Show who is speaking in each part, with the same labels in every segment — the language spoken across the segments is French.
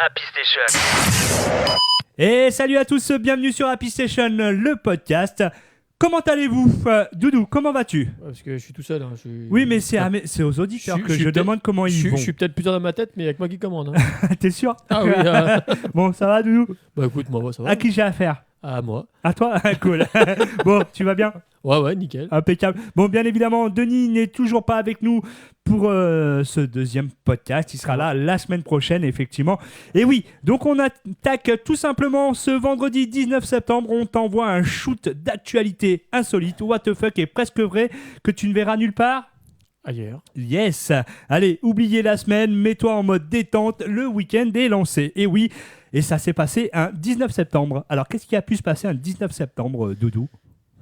Speaker 1: Happy Station.
Speaker 2: Et salut à tous, bienvenue sur Happy Station, le podcast. Comment allez-vous Doudou, comment vas-tu?
Speaker 3: Parce que je suis tout seul.
Speaker 2: Oui, mais c'est aux auditeurs que je demande comment ils vont.
Speaker 3: Je suis peut-être plusieurs dans ma tête, mais il n'y a que moi qui commande. Hein.
Speaker 2: T'es sûr?
Speaker 3: Ah oui.
Speaker 2: Bon, ça va, Doudou?
Speaker 3: Bah écoute, moi, ça va.
Speaker 2: À qui j'ai affaire?
Speaker 3: À moi.
Speaker 2: À toi? Cool. Bon, tu vas bien?
Speaker 3: Ouais, nickel.
Speaker 2: Impeccable. Bon, bien évidemment, Denis n'est toujours pas avec nous pour ce deuxième podcast. Il sera là la semaine prochaine, effectivement. Et oui, donc on attaque tout simplement ce vendredi 19 septembre. On t'envoie un shoot d'actualité insolite, what the fuck, et presque vrai, que tu ne verras nulle part
Speaker 3: ailleurs.
Speaker 2: Yes. Allez, oubliez la semaine, mets-toi en mode détente, le week-end est lancé. Et oui, et ça s'est passé un 19 septembre. Alors, qu'est-ce qui a pu se passer un 19 septembre, Doudou?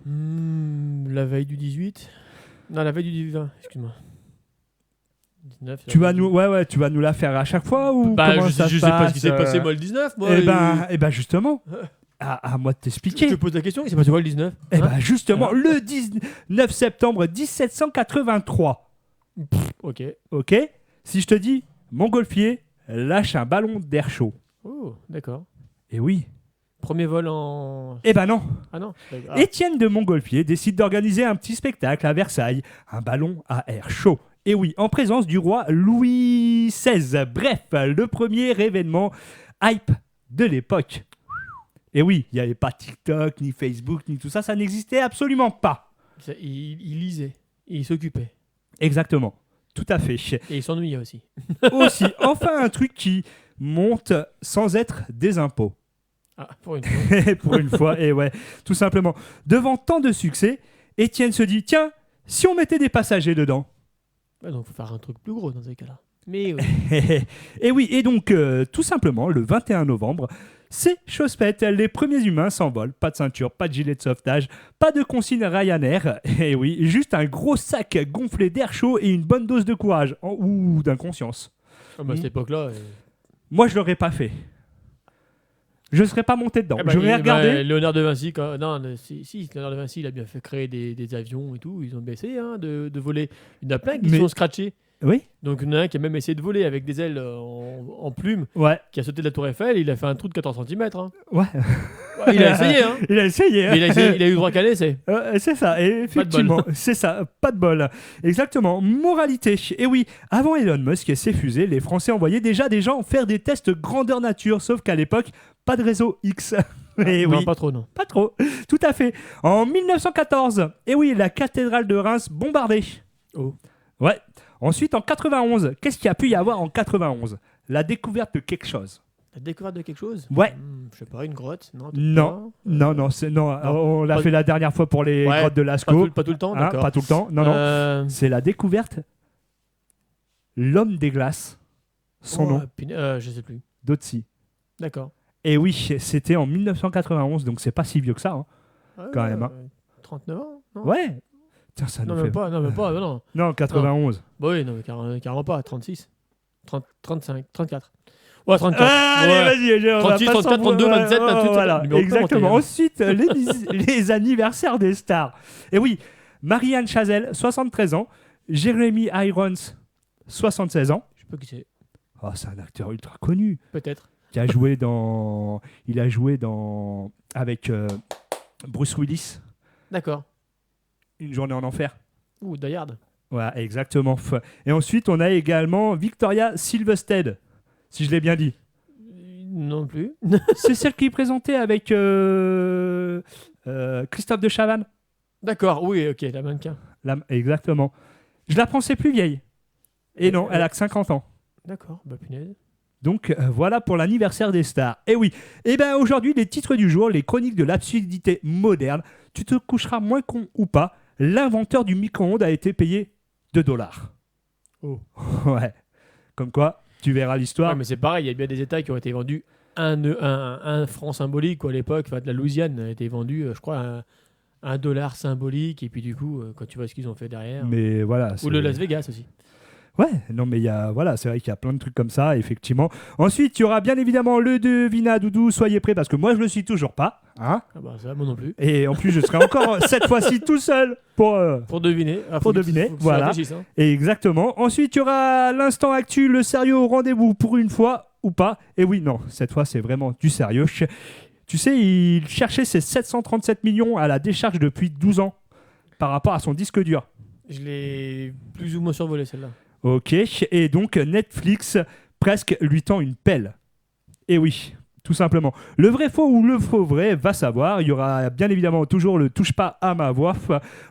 Speaker 3: La veille du 18. Non, la veille du 20, excuse-moi. 19,
Speaker 2: tu vas nous la faire à chaque fois ou comment ça se passe?
Speaker 3: Je sais pas ce qui s'est passé moi le 19, moi.
Speaker 2: Eh ben justement, à moi de t'expliquer.
Speaker 3: Je te pose la question, il s'est passé quoi le 19?
Speaker 2: Eh ben justement, le 19 septembre 1783.
Speaker 3: Ok.
Speaker 2: Ok. Si je te dis, Montgolfier lâche un ballon d'air chaud.
Speaker 3: Oh, d'accord.
Speaker 2: Eh oui.
Speaker 3: Premier vol en...
Speaker 2: Eh ben non.
Speaker 3: Ah non.
Speaker 2: Étienne de Montgolfier décide d'organiser un petit spectacle à Versailles, un ballon à air chaud. Et oui, en présence du roi Louis XVI. Bref, le premier événement hype de l'époque. Et oui, il n'y avait pas TikTok, ni Facebook, ni tout ça, ça n'existait absolument pas.
Speaker 3: Il lisait, il s'occupait.
Speaker 2: Exactement, tout à fait.
Speaker 3: Et il s'ennuyait aussi.
Speaker 2: Aussi, enfin un truc qui monte sans être des impôts.
Speaker 3: Ah, pour une fois.
Speaker 2: Pour une fois, et ouais, tout simplement. Devant tant de succès, Étienne se dit, tiens, si on mettait des passagers dedans.
Speaker 3: Ouais, donc il faut faire un truc plus gros dans ces cas-là. Mais oui.
Speaker 2: Et oui, et donc, tout simplement, le 21 novembre, c'est chose faite. Les premiers humains s'envolent. Pas de ceinture, pas de gilet de sauvetage, pas de consigne Ryanair. Et oui, juste un gros sac gonflé d'air chaud et une bonne dose de courage. Ou d'inconscience.
Speaker 3: Ah bah, à cette époque-là...
Speaker 2: Moi, je l'aurais pas fait. Je ne serais pas monté dedans. J'aurais regardé.
Speaker 3: Léonard de Vinci, Léonard de Vinci, il a bien fait créer des avions et tout. Ils ont baissé de voler. Il y en a plein qui sont scratchés.
Speaker 2: Oui.
Speaker 3: Donc il y en a un qui a même essayé de voler avec des ailes en plume, qui a sauté de la tour Eiffel. Il a fait un trou de 14 cm. Hein.
Speaker 2: Ouais.
Speaker 3: Il a essayé. Hein.
Speaker 2: Il a essayé.
Speaker 3: Mais il a eu droit qu'à l'essai.
Speaker 2: C'est ça, et effectivement, c'est ça, pas de bol. Exactement, moralité. Et oui, avant Elon Musk et ses fusées, les Français envoyaient déjà des gens faire des tests grandeur nature, sauf qu'à l'époque, pas de réseau X. Et
Speaker 3: non,
Speaker 2: oui,
Speaker 3: pas trop, non.
Speaker 2: Pas trop, tout à fait. En 1914, et oui, la cathédrale de Reims bombardée.
Speaker 3: Oh.
Speaker 2: Ouais. Ensuite, en 91, qu'est-ce qu'il y a pu y avoir en 91? La découverte de quelque chose.
Speaker 3: La découverte de quelque chose?
Speaker 2: Ouais.
Speaker 3: Je sais pas, une grotte?
Speaker 2: Non, on l'a fait la dernière fois pour les grottes de Lascaux.
Speaker 3: Pas tout le temps,
Speaker 2: hein,
Speaker 3: d'accord.
Speaker 2: Pas tout le temps, non. C'est la découverte. L'homme des glaces. Son nom.
Speaker 3: Je sais plus.
Speaker 2: Dotsi.
Speaker 3: D'accord.
Speaker 2: Et oui, c'était en 1991, donc c'est pas si vieux que ça, quand même.
Speaker 3: 39 ans? Non.
Speaker 2: Ouais. Tiens, ça nous fait...
Speaker 3: Même pas, non.
Speaker 2: Non, 91.
Speaker 3: Bah oui, non, mais carrément pas, 36. 35, 34. Ouais, 34.
Speaker 2: Allez, vas-y.
Speaker 3: 36, 34, 32, 27, 28.
Speaker 2: Voilà, exactement. Ensuite, les anniversaires des stars. Et oui, Marianne Chazelle, 73 ans. Jeremy Irons, 76 ans.
Speaker 3: Je sais pas qui c'est.
Speaker 2: Oh, c'est un acteur ultra connu.
Speaker 3: Peut-être.
Speaker 2: Il a joué dans... avec Bruce Willis.
Speaker 3: D'accord.
Speaker 2: Une journée en enfer.
Speaker 3: Ou Die Hard.
Speaker 2: Voilà, exactement. Et ensuite, on a également Victoria Silvstedt, si je l'ai bien dit.
Speaker 3: Non plus.
Speaker 2: C'est celle qui est présentée avec Christophe de Chavannes.
Speaker 3: D'accord, oui, ok, la mannequin.
Speaker 2: Exactement. Je la pensais plus vieille. Et non, elle a que 50 ans.
Speaker 3: D'accord, bah punaise.
Speaker 2: Donc voilà pour l'anniversaire des stars. Et oui, et bien aujourd'hui, les titres du jour, les chroniques de l'absurdité moderne. Tu te coucheras moins con ou pas, l'inventeur du micro-ondes a été payé $2.
Speaker 3: Oh.
Speaker 2: Ouais. Comme quoi, tu verras l'histoire.
Speaker 3: Ouais, mais c'est pareil, il y a bien des États qui ont été vendus un franc symbolique, quoi, à l'époque. Enfin, de la Louisiane a été vendu, je crois, $1 symbolique. Et puis du coup, quand tu vois ce qu'ils ont fait derrière.
Speaker 2: Mais voilà.
Speaker 3: Ou le Las Vegas aussi.
Speaker 2: Ouais, non mais c'est vrai qu'il y a plein de trucs comme ça, effectivement. Ensuite, il y aura bien évidemment le devinat Doudou, soyez prêts parce que moi je le suis toujours pas. Hein,
Speaker 3: ah bah ça, moi non plus.
Speaker 2: Et en plus, je serai encore cette fois-ci tout seul pour
Speaker 3: deviner.
Speaker 2: Pour deviner, voilà.
Speaker 3: Hein.
Speaker 2: Et exactement. Ensuite, il y aura l'instant actu, le sérieux au rendez-vous pour une fois. ou pas. Et oui, non, cette fois, c'est vraiment du sérieux. Tu sais, il cherchait ses 737 millions à la décharge depuis 12 ans par rapport à son disque dur.
Speaker 3: Je l'ai plus ou moins survolé celle-là.
Speaker 2: Ok, et donc Netflix presque lui tend une pelle. Et oui, tout simplement. Le vrai faux ou le faux vrai, va savoir. Il y aura bien évidemment toujours le touche pas à ma voix,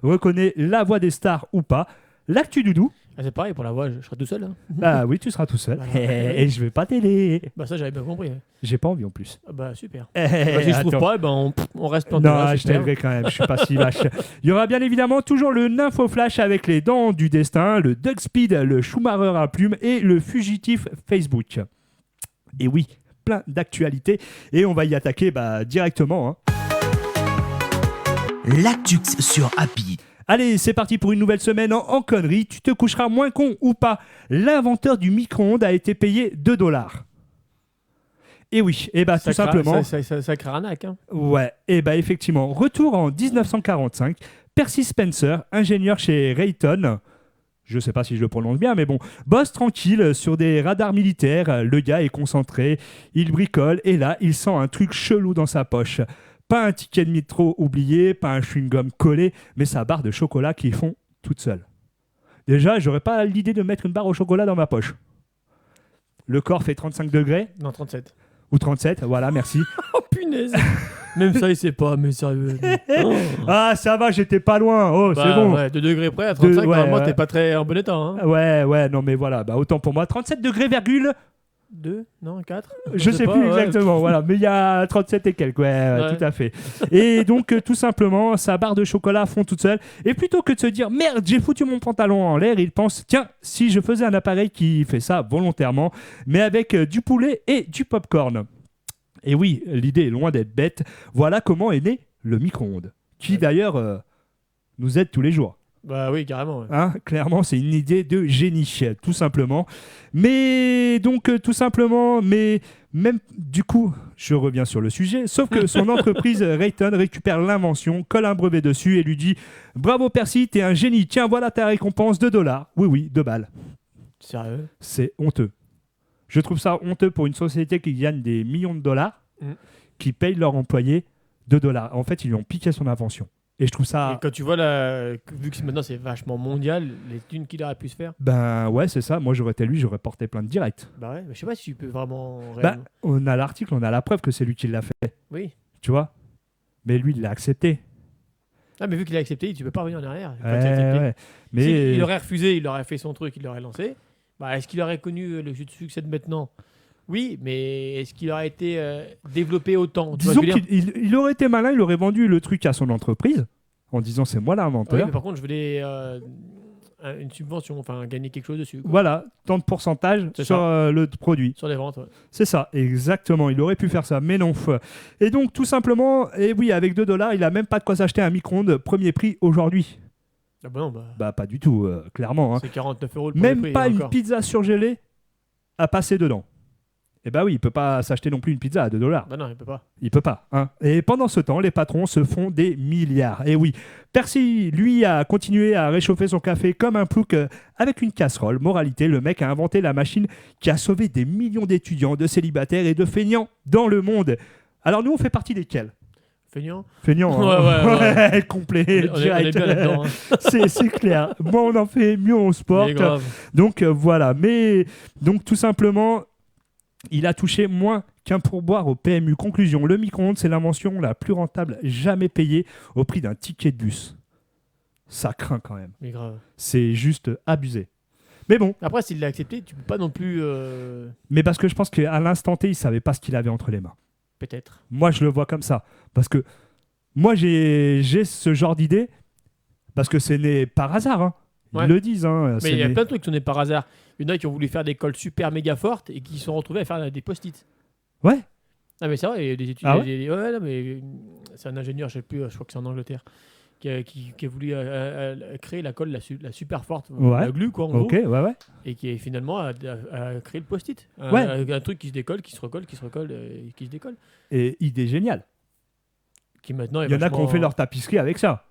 Speaker 2: reconnaît la voix des stars ou pas. L'actu doudou.
Speaker 3: Ah, c'est pareil pour la voix, je serai tout seul. Hein.
Speaker 2: Ah oui, tu seras tout seul.
Speaker 3: Voilà.
Speaker 2: Et je vais pas t'aider.
Speaker 3: Bah ça j'avais bien compris. Ouais.
Speaker 2: J'ai pas envie en plus.
Speaker 3: Ah bah super. Bah, si je trouve
Speaker 2: Attends.
Speaker 3: pas, ben on reste planté
Speaker 2: Non,
Speaker 3: là,
Speaker 2: je
Speaker 3: super.
Speaker 2: t'aiderai quand même, je suis pas si vache. Il y aura bien évidemment toujours le Nympho Flash avec les dents du destin, le Doug Speed, le Schumacher à plume et le fugitif Facebook. Et oui, plein d'actualités et on va y attaquer directement. Hein.
Speaker 4: L'actu sur Happy.
Speaker 2: Allez, c'est parti pour une nouvelle semaine en conneries. Tu te coucheras moins con ou pas. L'inventeur du micro-ondes a été payé 2 $. Et oui, tout simplement.
Speaker 3: Ça crée arnaque. Hein.
Speaker 2: Ouais, effectivement. Retour en 1945. Percy Spencer, ingénieur chez Raytheon. Je sais pas si je le prononce bien, mais bon. Bosse tranquille sur des radars militaires. Le gars est concentré, il bricole et là, il sent un truc chelou dans sa poche. Pas un ticket de métro oublié, pas un chewing-gum collé, mais sa barre de chocolat qui fond toute seule. Déjà, j'aurais pas l'idée de mettre une barre au chocolat dans ma poche. Le corps fait 35 degrés.
Speaker 3: Non, 37.
Speaker 2: Ou 37, voilà, merci.
Speaker 3: Oh punaise. Même ça, il sait pas, mais sérieux. Oh.
Speaker 2: Ah, ça va, j'étais pas loin. Oh, c'est bon.
Speaker 3: Ouais, 2 degrés près à 35, normalement, t'es pas très en bon état. Hein.
Speaker 2: Ouais, non, mais voilà, autant pour moi. 37 degrés, virgule.
Speaker 3: 2 Non, 4
Speaker 2: Je sais
Speaker 3: pas,
Speaker 2: plus
Speaker 3: ouais.
Speaker 2: exactement, voilà, mais il y a 37 et quelques, ouais. Tout à fait. Et donc, tout simplement, sa barre de chocolat fond toute seule. Et plutôt que de se dire, merde, j'ai foutu mon pantalon en l'air, il pense, tiens, si je faisais un appareil qui fait ça volontairement, mais avec du poulet et du popcorn. Et oui, l'idée est loin d'être bête. Voilà comment est né le micro-ondes, qui d'ailleurs nous aide tous les jours.
Speaker 3: Bah oui, carrément. Ouais.
Speaker 2: Hein, clairement, c'est une idée de génie, tout simplement. Mais donc, tout simplement, mais même du coup, je reviens sur le sujet, sauf que son entreprise Raytheon récupère l'invention, colle un brevet dessus et lui dit « Bravo Percy, t'es un génie, tiens, voilà ta récompense, 2 $. » Oui, 2 balles.
Speaker 3: Sérieux ?
Speaker 2: C'est honteux. Je trouve ça honteux pour une société qui gagne des millions de dollars, qui paye leurs employés 2 $. En fait, ils lui ont piqué son invention. Et je trouve ça...
Speaker 3: Et quand tu vois, vu que maintenant c'est vachement mondial, les thunes qu'il aurait pu se faire.
Speaker 2: Ben ouais, c'est ça. Moi, j'aurais été lui, j'aurais porté plainte directe.
Speaker 3: Bah ouais, mais je sais pas si tu peux vraiment...
Speaker 2: On a l'article, on a la preuve que c'est lui qui l'a fait.
Speaker 3: Oui.
Speaker 2: Tu vois ? Mais lui, il l'a accepté.
Speaker 3: Ah, mais vu qu'il a accepté, tu peux pas revenir en arrière.
Speaker 2: Ouais. Mais...
Speaker 3: Il aurait refusé, il aurait fait son truc, il l'aurait lancé. Bah, est-ce qu'il aurait connu le succès de maintenant ? Oui, mais est-ce qu'il aurait été développé autant ?
Speaker 2: Disons qu'il aurait été malin, il aurait vendu le truc à son entreprise en disant c'est moi l'inventeur.
Speaker 3: Oui, mais par contre, je voulais une subvention, enfin gagner quelque chose dessus. Quoi.
Speaker 2: Voilà, tant de pourcentage sur le produit.
Speaker 3: Sur les ventes, ouais.
Speaker 2: C'est ça, exactement. Il aurait pu faire ça, mais non. Et donc, tout simplement, et oui, avec 2 $, il a même pas de quoi s'acheter un micro-ondes premier prix aujourd'hui.
Speaker 3: Ah bah non,
Speaker 2: bah pas du tout, clairement. Hein.
Speaker 3: C'est 49 € le
Speaker 2: même
Speaker 3: prix.
Speaker 2: Pas une
Speaker 3: encore.
Speaker 2: pizza surgelée à passer dedans. Eh bah oui, il peut pas s'acheter non plus une pizza à 2 $.
Speaker 3: Bah non, il peut pas.
Speaker 2: Il peut pas. Hein. Et pendant ce temps, les patrons se font des milliards. Et oui, Percy, lui, a continué à réchauffer son café comme un plouc avec une casserole. Moralité, le mec a inventé la machine qui a sauvé des millions d'étudiants, de célibataires et de feignants dans le monde. Alors nous, on fait partie desquels ?
Speaker 3: Feignant.
Speaker 2: Hein.
Speaker 3: Ouais.
Speaker 2: Complet,
Speaker 3: On est
Speaker 2: direct.
Speaker 3: bien là-dedans. Hein.
Speaker 2: C'est clair. Moi, on en fait mieux, on se porte. Donc voilà. Mais donc tout simplement... Il a touché moins qu'un pourboire au PMU. Conclusion, le micro-ondes, c'est l'invention la plus rentable jamais payée au prix d'un ticket de bus. Ça craint quand même.
Speaker 3: Mais grave.
Speaker 2: C'est juste abusé. Mais bon.
Speaker 3: Après, s'il l'a accepté, tu peux pas non plus...
Speaker 2: Mais parce que je pense qu'à l'instant T, il savait pas ce qu'il avait entre les mains.
Speaker 3: Peut-être.
Speaker 2: Moi, je le vois comme ça. Parce que moi, j'ai ce genre d'idée parce que c'est né par hasard. Hein. Ils le disent. Hein.
Speaker 3: Mais il y a plein de trucs qui sont nés par hasard. Il y en a qui ont voulu faire des colles super méga fortes et qui se sont retrouvés à faire des post-it.
Speaker 2: Ouais.
Speaker 3: Ah mais c'est vrai, il y a des études.
Speaker 2: Ah ouais
Speaker 3: non, mais c'est un ingénieur, je sais plus, je crois que c'est en Angleterre, qui a voulu créer la colle la super forte, la glue quoi en gros.
Speaker 2: Ok, ouais.
Speaker 3: Et qui finalement a créé le post-it. Un truc qui se décolle, qui se recolle, et qui se décolle.
Speaker 2: Et idée géniale.
Speaker 3: Qui maintenant
Speaker 2: il y en a qui ont fait leur tapisserie avec ça.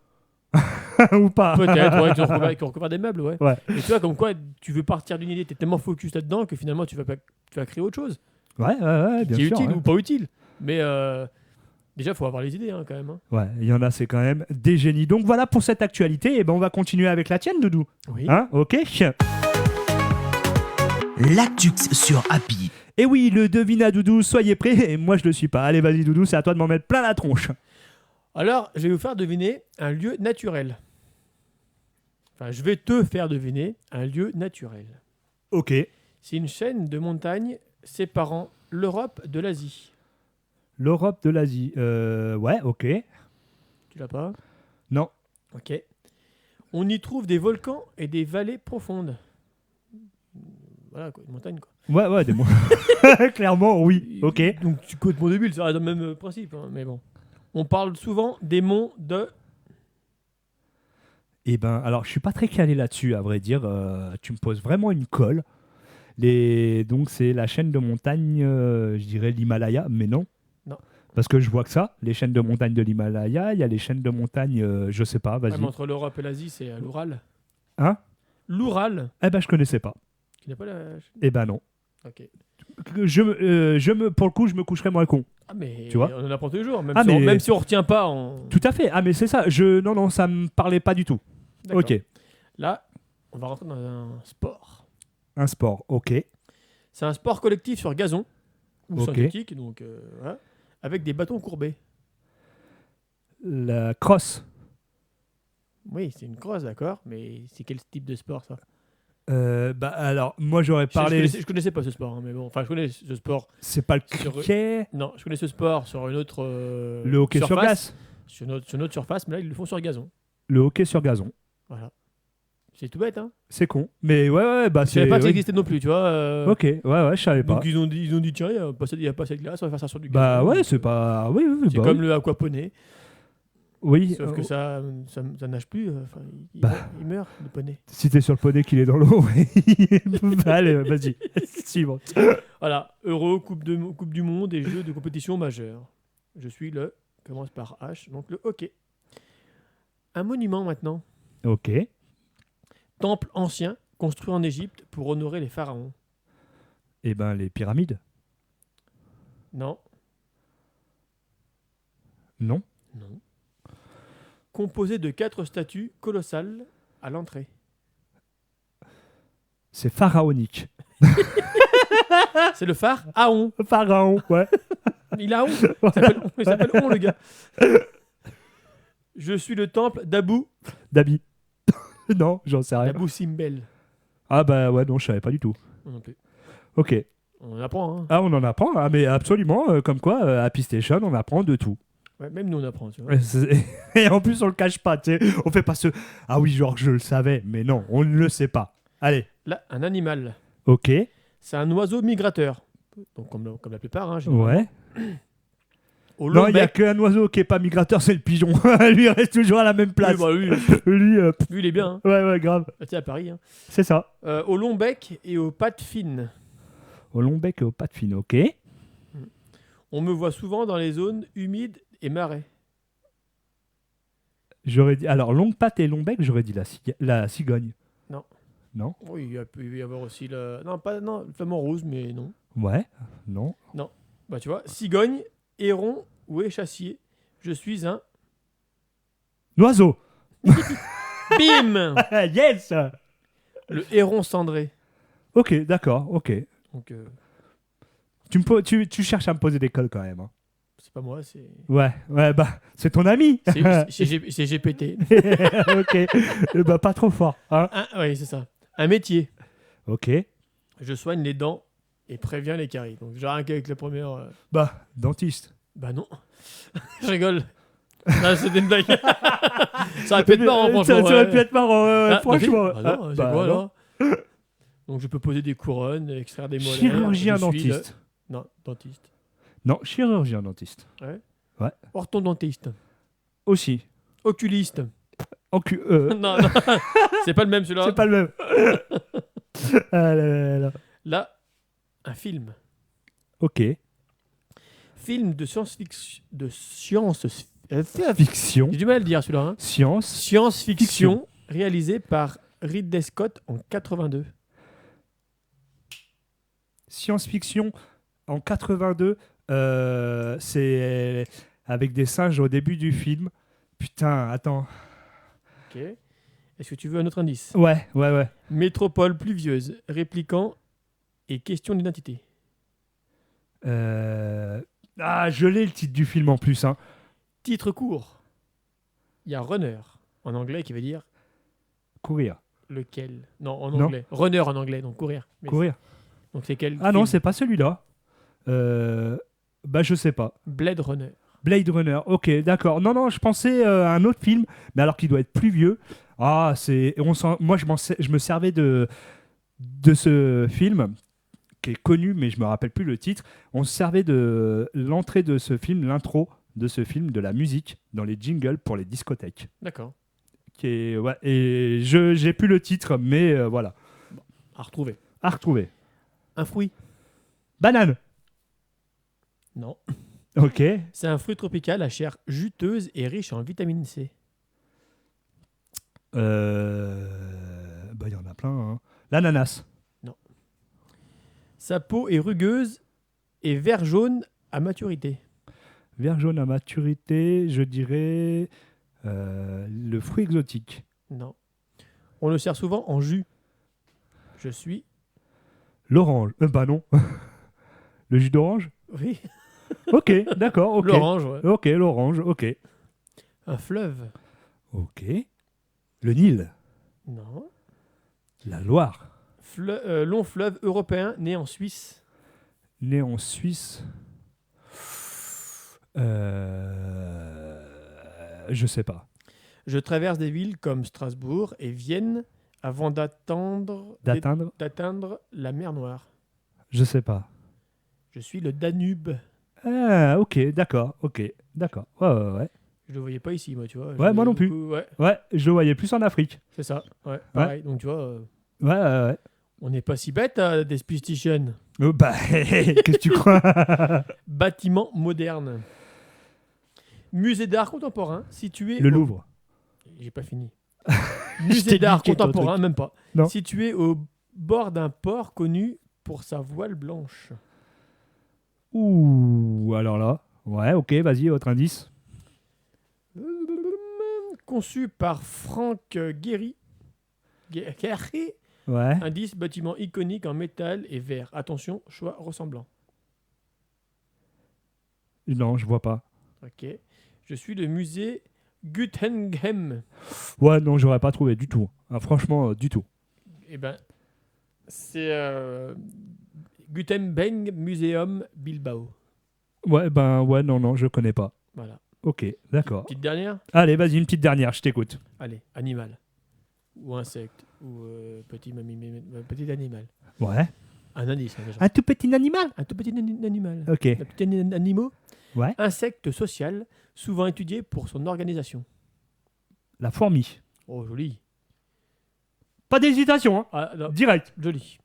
Speaker 2: Ou pas.
Speaker 3: Peut-être, qui ont recouvert des meubles, ouais. Et tu vois, comme quoi, tu veux partir d'une idée, tu es tellement focus là-dedans que finalement, tu vas créer autre chose.
Speaker 2: Ouais, bien
Speaker 3: qui est
Speaker 2: sûr.
Speaker 3: utile
Speaker 2: Ouais.
Speaker 3: ou pas utile. Mais déjà, il faut avoir les idées hein, quand même. Hein.
Speaker 2: Ouais, il y en a, c'est quand même des génies. Donc voilà pour cette actualité. Et ben on va continuer avec la tienne, Doudou.
Speaker 3: Oui.
Speaker 2: Hein, ok.
Speaker 4: L'actu sur Happy.
Speaker 2: Et oui, le devine à Doudou, soyez prêts. Et moi, je le suis pas. Allez, vas-y, Doudou, c'est à toi de m'en mettre plein la tronche.
Speaker 3: Alors, je vais vous faire deviner un lieu naturel. Enfin, je vais te faire deviner un lieu naturel.
Speaker 2: Ok.
Speaker 3: C'est une chaîne de montagnes séparant l'Europe de l'Asie.
Speaker 2: L'Europe de l'Asie. Ouais, ok.
Speaker 3: Tu l'as pas?
Speaker 2: Non.
Speaker 3: Ok. On y trouve des volcans et des vallées profondes. Voilà, quoi, une montagne, quoi.
Speaker 2: Ouais, des mots. Clairement, oui. Ok.
Speaker 3: Donc, tu codes mon début, ça reste le même principe, hein, mais bon. On parle souvent des monts de...
Speaker 2: Eh ben, alors, je suis pas très calé là-dessus, à vrai dire. Tu me poses vraiment une colle. Donc, c'est la chaîne de montagne, je dirais l'Himalaya, mais non.
Speaker 3: Non.
Speaker 2: Parce que je vois que ça, les chaînes de montagne de l'Himalaya, il y a les chaînes de montagne, je sais pas, vas-y.
Speaker 3: Ouais, mais entre l'Europe et l'Asie, c'est l'Oural.
Speaker 2: Hein?
Speaker 3: L'Oural.
Speaker 2: Eh ben, je connaissais pas.
Speaker 3: Tu n'as pas la...
Speaker 2: Eh ben, non.
Speaker 3: Ok.
Speaker 2: Pour le coup, je me coucherais moins con.
Speaker 3: Ah, mais
Speaker 2: Tu vois
Speaker 3: on en apprend tous les jours. Même,
Speaker 2: Ah,
Speaker 3: si,
Speaker 2: mais-
Speaker 3: même si on retient pas, on...
Speaker 2: Tout à fait. Ah, mais c'est ça. Non, ça me parlait pas du tout.
Speaker 3: D'accord.
Speaker 2: Ok.
Speaker 3: Là, on va rentrer dans un sport.
Speaker 2: Un sport, ok.
Speaker 3: C'est un sport collectif sur gazon ou
Speaker 2: Ok.
Speaker 3: synthétique, donc voilà, avec des bâtons courbés.
Speaker 2: La crosse.
Speaker 3: Oui, c'est une crosse, d'accord, mais c'est quel type de sport ça?
Speaker 2: Bah alors, moi j'aurais
Speaker 3: Je
Speaker 2: parlé.
Speaker 3: connaissais pas ce sport, hein, mais bon, enfin je connais ce sport.
Speaker 2: C'est pas le
Speaker 3: Sur-
Speaker 2: cricket,
Speaker 3: Non, je connais ce sport sur une autre
Speaker 2: le hockey sur
Speaker 3: surface,
Speaker 2: glace.
Speaker 3: sur une autre surface, mais là ils le font sur gazon.
Speaker 2: Le hockey sur gazon.
Speaker 3: Voilà. C'est tout bête, hein.
Speaker 2: C'est con. Mais ouais, bah
Speaker 3: Je savais
Speaker 2: c'est.
Speaker 3: pas que ça
Speaker 2: oui.
Speaker 3: existait non plus, tu vois.
Speaker 2: Ok, ouais, je savais pas.
Speaker 3: Donc ils ont dit tiens, il y a pas cette glace, on va faire ça sur du
Speaker 2: Bah
Speaker 3: gazon.
Speaker 2: ouais,
Speaker 3: Donc,
Speaker 2: c'est pas. Oui,
Speaker 3: C'est
Speaker 2: bah
Speaker 3: comme
Speaker 2: oui.
Speaker 3: le aquaponé,
Speaker 2: Oui.
Speaker 3: sauf que ça nage plus. Enfin,
Speaker 2: Bah.
Speaker 3: il meurt, le poney.
Speaker 2: Si t'es sur le poney qu'il est dans l'eau, oui. Allez, vas-y. Suivante.
Speaker 3: Voilà, Euro, coupe du Monde et Jeux de compétition majeure. Je suis commence par H, donc le hockey. Un monument maintenant.
Speaker 2: Ok.
Speaker 3: Temple ancien, construit en Égypte pour honorer les pharaons.
Speaker 2: Et ben les pyramides.
Speaker 3: Non,
Speaker 2: Non.
Speaker 3: non. Composé de 4 statues colossales à l'entrée.
Speaker 2: C'est pharaonique.
Speaker 3: C'est le phare Aon.
Speaker 2: Pharaon, ouais.
Speaker 3: Il a On.
Speaker 2: Voilà.
Speaker 3: Il s'appelle On, le gars. Je suis le temple d'Abou.
Speaker 2: Dabi. Non, j'en sais rien.
Speaker 3: D'Abou Simbel.
Speaker 2: Ah bah ouais, non, je savais pas du tout.
Speaker 3: Moi non plus.
Speaker 2: Ok.
Speaker 3: On en apprend, hein.
Speaker 2: Ah, on en apprend, hein, mais absolument, comme quoi, à P-Station, on apprend de tout.
Speaker 3: Ouais, même nous, on apprend, tu vois.
Speaker 2: Et en plus, on le cache pas, tu sais. On fait pas ce. Ah oui, genre, je le savais, mais non, on ne le sait pas. Allez,
Speaker 3: Là, un animal.
Speaker 2: ok,
Speaker 3: C'est un oiseau migrateur. Donc, comme la plupart, hein, généralement.
Speaker 2: ouais.
Speaker 3: Au
Speaker 2: Non,
Speaker 3: long
Speaker 2: il n'y a
Speaker 3: bec.
Speaker 2: qu'un oiseau qui est pas migrateur, c'est le pigeon. Lui, il reste toujours à la même place.
Speaker 3: Oui, bah, lui,
Speaker 2: Lui,
Speaker 3: lui, il est bien. Hein.
Speaker 2: ouais, grave.
Speaker 3: Tu sais, à Paris. Hein.
Speaker 2: C'est ça.
Speaker 3: Au long bec et aux pattes fines.
Speaker 2: Au long bec et aux pattes fines, ok.
Speaker 3: On me voit souvent dans les zones humides et marais.
Speaker 2: J'aurais dit. Alors, longue patte et long bec, j'aurais dit la cigogne.
Speaker 3: Non.
Speaker 2: Non.
Speaker 3: Oui, il peut y avoir aussi le... Non, pas non, le flamant rose, mais non.
Speaker 2: Ouais. Non.
Speaker 3: Bah, tu vois, cigogne, héron ou échassier. Je suis un...
Speaker 2: L'oiseau.
Speaker 3: Bim.
Speaker 2: Yes.
Speaker 3: Le héron cendré.
Speaker 2: Ok, d'accord, ok.
Speaker 3: Donc,
Speaker 2: Tu cherches à me poser des cols quand même. Hein.
Speaker 3: c'est pas moi, c'est...
Speaker 2: Ouais, bah, c'est ton ami.
Speaker 3: C'est GPT.
Speaker 2: Ok. Bah, pas trop fort. Hein.
Speaker 3: Oui, c'est ça. Un métier.
Speaker 2: Ok.
Speaker 3: Je soigne les dents et préviens les caries. Donc, j'ai rien qu'avec la première...
Speaker 2: Bah, dentiste.
Speaker 3: Bah non. Je rigole. Non, c'était une blague. Ça aurait pu être marrant, franchement.
Speaker 2: Ça aurait
Speaker 3: ouais.
Speaker 2: pu être marrant,
Speaker 3: Ah,
Speaker 2: franchement.
Speaker 3: bah non, c'est
Speaker 2: bah,
Speaker 3: quoi,
Speaker 2: non.
Speaker 3: là Donc, je peux poser des couronnes, extraire des molaires.
Speaker 2: Chirurgien
Speaker 3: Je suis
Speaker 2: dentiste.
Speaker 3: Non, dentiste.
Speaker 2: Non, chirurgien dentiste.
Speaker 3: Orthodontiste.
Speaker 2: Aussi.
Speaker 3: Oculiste.
Speaker 2: Non,
Speaker 3: non, c'est pas le même celui-là.
Speaker 2: c'est pas le même. Ah là là là.
Speaker 3: Là, un film.
Speaker 2: Ok.
Speaker 3: Film de science-fiction.
Speaker 2: Fiction.
Speaker 3: J'ai du mal à le dire celui-là. Hein.
Speaker 2: Science.
Speaker 3: Science-fiction réalisé par Ridley Scott en 82.
Speaker 2: Science-fiction. En 82, c'est avec des singes au début du film. Putain, attends.
Speaker 3: Ok. Est-ce que tu veux un autre indice?
Speaker 2: Ouais.
Speaker 3: Métropole pluvieuse, répliquant et question d'identité.
Speaker 2: Ah, je l'ai le titre du film en plus. Hein.
Speaker 3: Titre court. Il y a runner en anglais qui veut dire
Speaker 2: Courir.
Speaker 3: lequel? Non, en
Speaker 2: Non.
Speaker 3: anglais. Runner en anglais, donc courir. Mais
Speaker 2: Courir.
Speaker 3: donc c'est quel
Speaker 2: Ah non,
Speaker 3: film?
Speaker 2: c'est pas celui-là. Bah, je sais pas.
Speaker 3: Blade Runner.
Speaker 2: Blade Runner, ok, d'accord. Non, je pensais à un autre film, mais alors qu'il doit être plus vieux. Ah, moi, je me servais de ce film, qui est connu, mais je me rappelle plus le titre. On se servait de l'entrée de ce film, l'intro de ce film, de la musique, dans les jingles pour les discothèques.
Speaker 3: D'accord.
Speaker 2: Ouais, et j'ai plus le titre, mais voilà.
Speaker 3: À retrouver.
Speaker 2: À retrouver.
Speaker 3: Un fruit?
Speaker 2: Banane.
Speaker 3: Non.
Speaker 2: Ok.
Speaker 3: C'est un fruit tropical à chair juteuse et riche en vitamine C.
Speaker 2: Bah, il y en a plein. Hein. L'ananas.
Speaker 3: Sa peau est rugueuse et vert jaune à maturité.
Speaker 2: Vert jaune à maturité, je dirais le fruit exotique.
Speaker 3: Non. On le sert souvent en jus. Je suis...
Speaker 2: L'orange. Bah non. Le jus d'orange.
Speaker 3: Oui.
Speaker 2: Ok, d'accord. Ok.
Speaker 3: L'orange, ouais.
Speaker 2: Ok, l'orange. Ok.
Speaker 3: Un fleuve.
Speaker 2: Ok. Le Nil.
Speaker 3: Non.
Speaker 2: La Loire.
Speaker 3: Long fleuve européen né en Suisse.
Speaker 2: Né en Suisse. Je sais pas.
Speaker 3: Je traverse des villes comme Strasbourg et Vienne avant d'atteindre la mer Noire.
Speaker 2: Je sais pas.
Speaker 3: Je suis le Danube.
Speaker 2: Ah, ok, d'accord. Ok, d'accord. Ouais.
Speaker 3: Je le voyais pas ici, moi, tu vois.
Speaker 2: Ouais, moi non plus.
Speaker 3: Ouais,
Speaker 2: Ouais, je le voyais plus en Afrique.
Speaker 3: c'est ça. Ouais, pareil. Donc, tu vois,
Speaker 2: Ouais.
Speaker 3: on n'est pas si bête à des Superstition.
Speaker 2: Bah, qu'est-ce que tu crois?
Speaker 3: Bâtiment moderne. Musée d'art contemporain situé...
Speaker 2: Le Louvre.
Speaker 3: J'ai pas fini.
Speaker 2: Je
Speaker 3: Musée
Speaker 2: t'ai
Speaker 3: d'art
Speaker 2: niqué ton
Speaker 3: contemporain,
Speaker 2: truc.
Speaker 3: même pas.
Speaker 2: Non.
Speaker 3: Situé au bord d'un port connu pour sa voile blanche.
Speaker 2: Ouh, alors là. Ouais, ok, vas-y, autre indice.
Speaker 3: Conçu par Frank Gehry. Gehry.
Speaker 2: Ouais.
Speaker 3: Indice, bâtiment iconique en métal et verre. Attention, choix ressemblant.
Speaker 2: Non, je vois pas.
Speaker 3: Ok. Je suis le musée Guggenheim.
Speaker 2: Ouais, non, j'aurais pas trouvé du tout. Ah, franchement, du tout.
Speaker 3: Eh ben, c'est Gutenberg Museum Bilbao.
Speaker 2: Ouais, non, je connais pas.
Speaker 3: Voilà.
Speaker 2: Ok, d'accord.
Speaker 3: Petite dernière.
Speaker 2: Allez, vas-y, une petite dernière, je t'écoute.
Speaker 3: Allez, animal. Ou insecte. Ou petit animal.
Speaker 2: Ouais.
Speaker 3: Un indice, hein, déjà.
Speaker 2: Un tout petit animal.
Speaker 3: Un tout petit animal.
Speaker 2: Ok.
Speaker 3: Un petit animal.
Speaker 2: Ouais.
Speaker 3: Insecte social, souvent étudié pour son organisation.
Speaker 2: La fourmi.
Speaker 3: Oh, joli.
Speaker 2: Pas d'hésitation, hein.
Speaker 3: Ah, non,
Speaker 2: Direct.
Speaker 3: joli.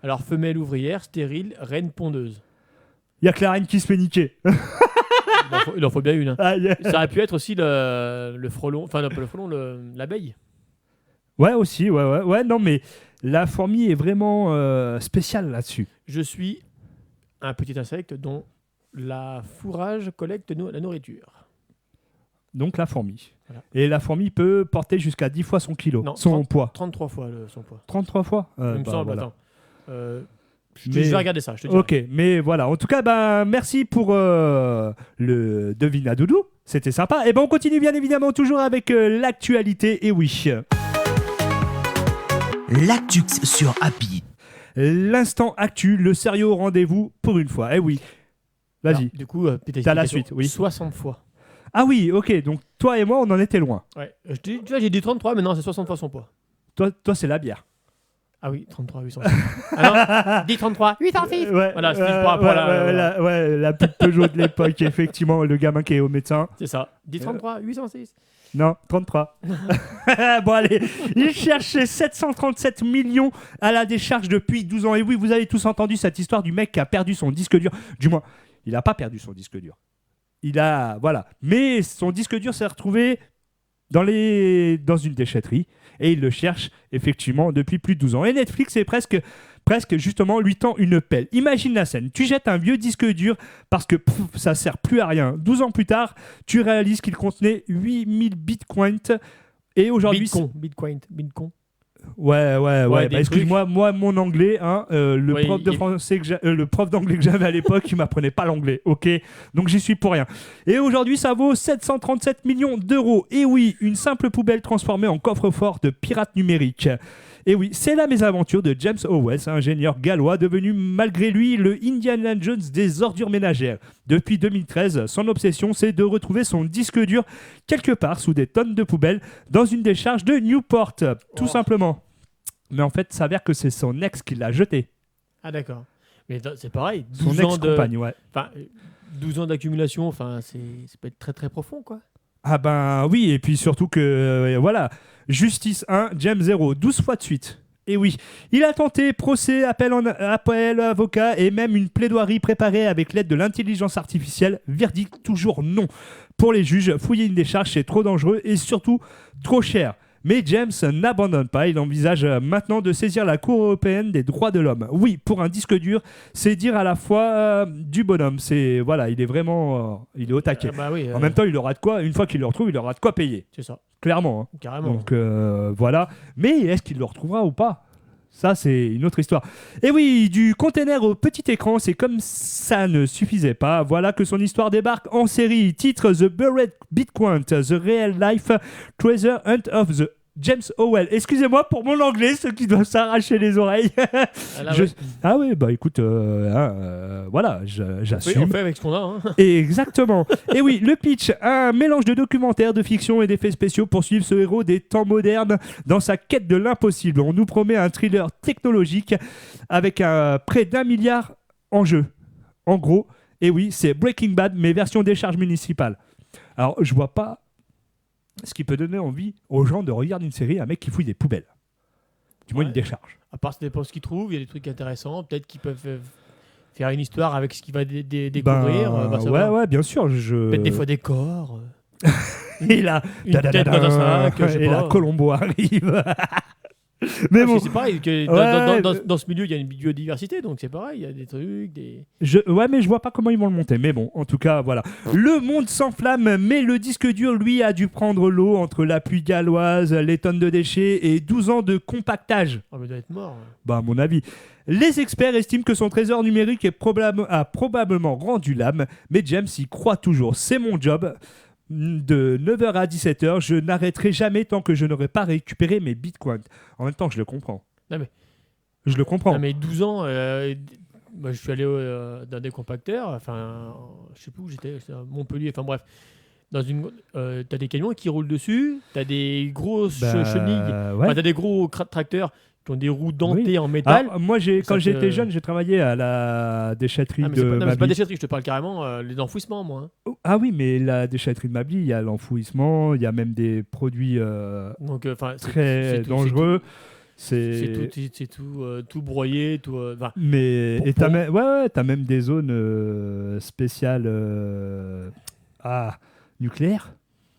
Speaker 3: Alors, femelle ouvrière, stérile, reine pondeuse.
Speaker 2: Il y a que la reine qui se fait niquer.
Speaker 3: Il en faut bien une. Hein.
Speaker 2: Ah, yeah.
Speaker 3: Ça aurait pu être aussi le frelon, enfin non, pas le frelon, l'abeille.
Speaker 2: Ouais, aussi, ouais, non, mais la fourmi est vraiment spéciale là-dessus.
Speaker 3: Je suis un petit insecte dont la fourrage collecte la nourriture.
Speaker 2: Donc la fourmi.
Speaker 3: Voilà.
Speaker 2: Et la fourmi peut porter jusqu'à 10 fois son kilo,
Speaker 3: Non,
Speaker 2: son poids.
Speaker 3: 33 fois son poids.
Speaker 2: 33 fois
Speaker 3: Il me semble,
Speaker 2: voilà.
Speaker 3: attends. Je
Speaker 2: Mais-
Speaker 3: vais regarder ça, je te dis.
Speaker 2: Ok, mais voilà. En tout cas, merci pour le devine à Doudou. C'était sympa. Et on continue bien évidemment toujours avec l'actualité. Et oui,
Speaker 4: L'actu sur Happy.
Speaker 2: l'instant actu, le sérieux au rendez-vous pour une fois. Eh oui. Vas-y.
Speaker 3: Alors, du coup, petite
Speaker 2: T'as la
Speaker 3: explication.
Speaker 2: suite, oui.
Speaker 3: 60 fois.
Speaker 2: Ah oui, ok. Donc toi et moi, on en était loin.
Speaker 3: Ouais. Tu vois, j'ai dit 33, mais non, c'est 60 fois son poids.
Speaker 2: Toi, c'est la bière.
Speaker 3: Ah oui, 33, 806. Ah non, dis 33, 806.
Speaker 2: Ouais,
Speaker 3: Voilà, c'est par rapport à
Speaker 2: la petite Peugeot de l'époque, effectivement, le gamin qui est au médecin.
Speaker 3: C'est ça. Dis 33, 806.
Speaker 2: Non, 33. Bon, allez, il cherchait 737 millions à la décharge depuis 12 ans. Et oui, vous avez tous entendu cette histoire du mec qui a perdu son disque dur. Du moins, il n'a pas perdu son disque dur. Voilà. Mais son disque dur s'est retrouvé dans une déchetterie. Et il le cherche, effectivement, depuis plus de 12 ans. Et Netflix est presque presque justement lui tend une pelle. Imagine la scène, tu jettes un vieux disque dur parce que ça sert plus à rien. 12 ans plus tard, tu réalises qu'il contenait 8000 bitcoins et aujourd'hui...
Speaker 3: Bitcoin.
Speaker 2: Ouais,
Speaker 3: Ouais,
Speaker 2: bah, excuse-moi, moi mon anglais, hein, le
Speaker 3: Ouais,
Speaker 2: prof de français le prof d'anglais que j'avais à l'époque, il m'apprenait pas l'anglais, ok, donc j'y suis pour rien. Et aujourd'hui, ça vaut 737 millions d'euros. Et oui, une simple poubelle transformée en coffre-fort de pirate numérique. Et oui, c'est la mésaventure de James Owens, ingénieur gallois devenu malgré lui le Indiana Jones des ordures ménagères. Depuis 2013, son obsession, c'est de retrouver son disque dur quelque part sous des tonnes de poubelles dans une décharge de Newport, tout simplement. Mais en fait, il s'avère que c'est son ex qui l'a jeté.
Speaker 3: Ah d'accord. Mais c'est pareil,
Speaker 2: Son
Speaker 3: 12 ans
Speaker 2: ex-compagne, ouais.
Speaker 3: Enfin, 12 ans d'accumulation, enfin, ça peut être très très profond, quoi.
Speaker 2: Ah ben oui, et puis surtout que, voilà, Justice 1, James 0, 12 fois de suite. Et oui, il a tenté procès, appel, avocat et même une plaidoirie préparée avec l'aide de l'intelligence artificielle. Verdict toujours non. Pour les juges, fouiller une décharge, c'est trop dangereux et surtout trop cher. Mais James n'abandonne pas, il envisage maintenant de saisir la Cour européenne des droits de l'homme. Oui, pour un disque dur, c'est dire à la fois du bonhomme. C'est, voilà, il est vraiment il est au taquet.
Speaker 3: Bah oui,
Speaker 2: En même temps, il aura de quoi, une fois qu'il le retrouve, il aura de quoi payer.
Speaker 3: c'est ça,
Speaker 2: Clairement. Hein.
Speaker 3: carrément.
Speaker 2: Donc voilà. Mais est-ce qu'il le retrouvera ou pas ? Ça, c'est une autre histoire. Et oui, du container au petit écran, c'est comme ça ne suffisait pas. Voilà que son histoire débarque en série. Titre The Buried Bitcoin, The Real Life Treasure Hunt of the James Howell. Excusez-moi pour mon anglais, ceux qui doivent s'arracher les oreilles.
Speaker 3: Ah, là, ouais.
Speaker 2: Ah oui, bah écoute, voilà,
Speaker 3: Oui,
Speaker 2: j'assume.
Speaker 3: on fait avec ce qu'on a. Hein.
Speaker 2: Exactement. Et oui, le pitch, un mélange de documentaire, de fiction et d'effets spéciaux pour suivre ce héros des temps modernes dans sa quête de l'impossible. On nous promet un thriller technologique avec près d'1 milliard en jeu. En gros, et oui, c'est Breaking Bad, mais version décharge municipale. Alors, je vois pas ce qui peut donner envie aux gens de regarder une série, un mec qui fouille des poubelles. Du moins,
Speaker 3: Ouais.
Speaker 2: une décharge.
Speaker 3: À part, ça dépend ce qu'ils trouvent. Il y a des trucs intéressants. Peut-être qu'ils peuvent faire une histoire avec ce qu'il va découvrir.
Speaker 2: Ouais, bien sûr.
Speaker 3: Peut-être des fois des corps.
Speaker 2: Et là,
Speaker 3: Une tête dans un sac, je sais
Speaker 2: et
Speaker 3: pas.
Speaker 2: là, Colombo arrive. Mais
Speaker 3: Ah,
Speaker 2: bon,
Speaker 3: c'est pareil, que
Speaker 2: Ouais.
Speaker 3: dans ce milieu, il y a une biodiversité, donc c'est pareil, il y a des trucs, des...
Speaker 2: ouais, mais je vois pas comment ils vont le monter. Mais bon, en tout cas, voilà. Le monde s'enflamme, mais le disque dur, lui, a dû prendre l'eau entre la pluie galloise, les tonnes de déchets et 12 ans de compactage.
Speaker 3: Oh, mais il doit être mort.
Speaker 2: Bah, à mon avis. Les experts estiment que son trésor numérique a probablement rendu l'âme, mais James y croit toujours. C'est mon job. De 9h à 17h, je n'arrêterai jamais tant que je n'aurai pas récupéré mes bitcoins. En même temps, je le comprends.
Speaker 3: Non, mais-
Speaker 2: Je le comprends.
Speaker 3: Non, mais 12 ans, moi, je suis allé dans des compacteurs, enfin, je sais plus où j'étais, c'était à Montpellier, enfin bref. T'as des camions qui roulent dessus, t'as des grosses chenilles,
Speaker 2: ouais.
Speaker 3: enfin, t'as des gros tracteurs qui ont des roues dentées en métal.
Speaker 2: Ah, moi, quand
Speaker 3: Ça
Speaker 2: j'étais
Speaker 3: te-
Speaker 2: jeune, j'ai travaillé à la déchetterie
Speaker 3: Ah, mais
Speaker 2: de
Speaker 3: c'est pas, non, mais c'est pas
Speaker 2: Mably.
Speaker 3: déchetterie, je te parle carrément les enfouissements, moi. Hein.
Speaker 2: Ah oui, mais la déchetterie de Mably, il y a l'enfouissement, il y a même des produits
Speaker 3: Donc, enfin,
Speaker 2: très dangereux.
Speaker 3: C'est tout broyé, tout.
Speaker 2: Mais
Speaker 3: Pour-
Speaker 2: et t'as
Speaker 3: pour-
Speaker 2: même, t'as même des zones spéciales nucléaires.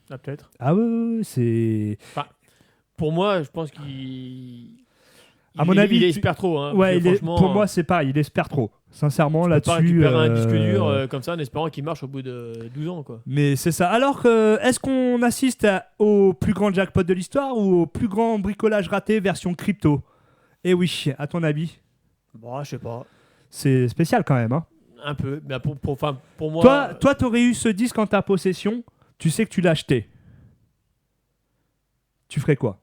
Speaker 3: Ah, peut-être.
Speaker 2: Ah ouais, c'est.
Speaker 3: Pour moi, je pense qu'il.
Speaker 2: À mon avis,
Speaker 3: il
Speaker 2: tu-
Speaker 3: espère trop. Hein,
Speaker 2: Ouais,
Speaker 3: parce que franchement,
Speaker 2: pour moi, c'est pareil, il espère trop. Sincèrement,
Speaker 3: tu peux
Speaker 2: là-dessus.
Speaker 3: pas récupérer un disque dur comme ça en espérant qu'il marche au bout de 12 ans, quoi.
Speaker 2: Mais c'est ça. Alors, est-ce qu'on assiste au plus grand jackpot de l'histoire ou au plus grand bricolage raté version crypto ? Eh oui, à ton avis,
Speaker 3: Bon, je sais pas.
Speaker 2: c'est spécial quand même. Hein.
Speaker 3: Un peu. Mais pour moi.
Speaker 2: Toi, t'aurais eu ce disque en ta possession, tu sais que tu l'as acheté. Tu ferais quoi ?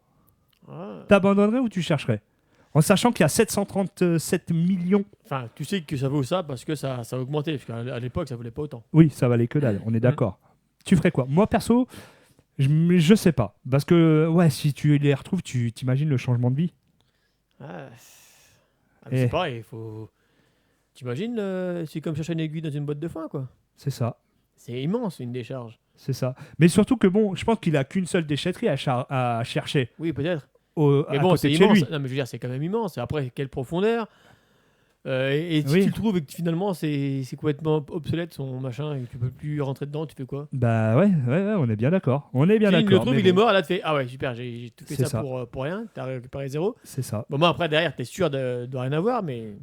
Speaker 3: Ah.
Speaker 2: T'abandonnerais ou tu chercherais ? En sachant qu'il y a 737 millions.
Speaker 3: Enfin, tu sais que ça vaut ça parce que ça a augmenté. Parce qu'à l'époque, ça valait pas autant.
Speaker 2: Oui, ça valait que dalle, on est d'accord. Tu ferais quoi ? Moi, perso, je sais pas. Parce que, ouais, si tu les retrouves, tu t'imagines le changement de vie.
Speaker 3: Ah,
Speaker 2: Eh.
Speaker 3: c'est pareil, il faut. T'imagines, c'est comme chercher une aiguille dans une boîte de foin, quoi.
Speaker 2: C'est ça.
Speaker 3: C'est immense, une décharge.
Speaker 2: C'est ça. Mais surtout que, bon, je pense qu'il a qu'une seule déchetterie à chercher.
Speaker 3: Oui, peut-être.
Speaker 2: À
Speaker 3: Mais bon,
Speaker 2: côté
Speaker 3: c'est
Speaker 2: de chez
Speaker 3: immense.
Speaker 2: lui.
Speaker 3: Non, mais je veux dire, c'est quand même immense. Et après, quelle profondeur Et si
Speaker 2: Oui.
Speaker 3: tu le trouves et que finalement c'est complètement obsolète son machin et que tu peux plus rentrer dedans, tu fais quoi?
Speaker 2: Bah ouais, on est bien d'accord. On est bien
Speaker 3: Tu le
Speaker 2: d'accord.
Speaker 3: trouves,
Speaker 2: mais
Speaker 3: il est
Speaker 2: bon,
Speaker 3: mort, là tu fais ah ouais super, j'ai tout fait
Speaker 2: C'est
Speaker 3: ça,
Speaker 2: ça.
Speaker 3: pour rien, t'as récupéré 0.
Speaker 2: C'est ça.
Speaker 3: Bon moi après derrière t'es sûr de rien avoir, mais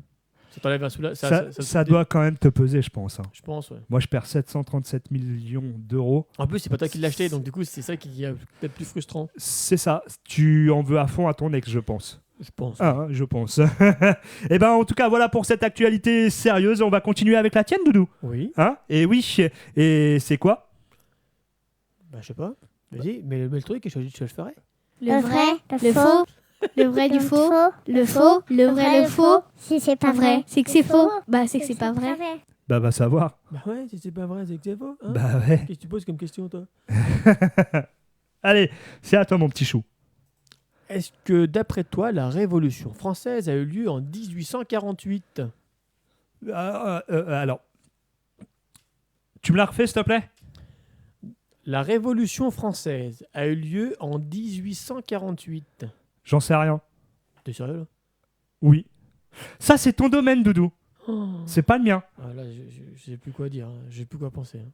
Speaker 3: ça t'enlève un soulage.
Speaker 2: Ça doit quand même te peser, je pense. Hein.
Speaker 3: Je pense, ouais.
Speaker 2: Moi, je perds 737 millions d'euros.
Speaker 3: En plus c'est pas toi qui l'as acheté, donc du coup c'est ça qui est peut-être plus frustrant.
Speaker 2: C'est ça. Tu en veux à fond à ton ex, je pense.
Speaker 3: Je pense.
Speaker 2: Ah, hein, je pense. Et ben, en tout cas, voilà pour cette actualité sérieuse. On va continuer avec la tienne, Doudou.
Speaker 3: Oui.
Speaker 2: Hein? Et oui. Et c'est quoi?
Speaker 3: Bah je sais pas. Vas-y, mais le truc, je le ferai.
Speaker 5: Le vrai, le faux, le vrai du faux, le faux, le vrai, le faux.
Speaker 6: Si c'est
Speaker 5: Pas vrai, c'est que c'est faux. Bah c'est que c'est pas vrai.
Speaker 2: Bah, va savoir.
Speaker 3: Bah ouais, si c'est pas vrai, c'est que c'est faux. Hein
Speaker 2: Bah ouais.
Speaker 3: Qu'est-ce que tu poses comme question, toi?
Speaker 2: Allez, c'est à toi, mon petit chou.
Speaker 3: Est-ce que, d'après toi, la Révolution française a eu lieu en 1848?
Speaker 2: Alors, tu me la refais, s'il te plaît?
Speaker 3: La Révolution française a eu lieu en 1848.
Speaker 2: J'en sais rien.
Speaker 3: T'es sérieux, là?
Speaker 2: Oui. Ça, c'est ton domaine, Doudou.
Speaker 3: Oh.
Speaker 2: C'est pas le mien.
Speaker 3: Ah, là, je sais plus quoi dire. Hein. J'ai plus quoi penser. Hein.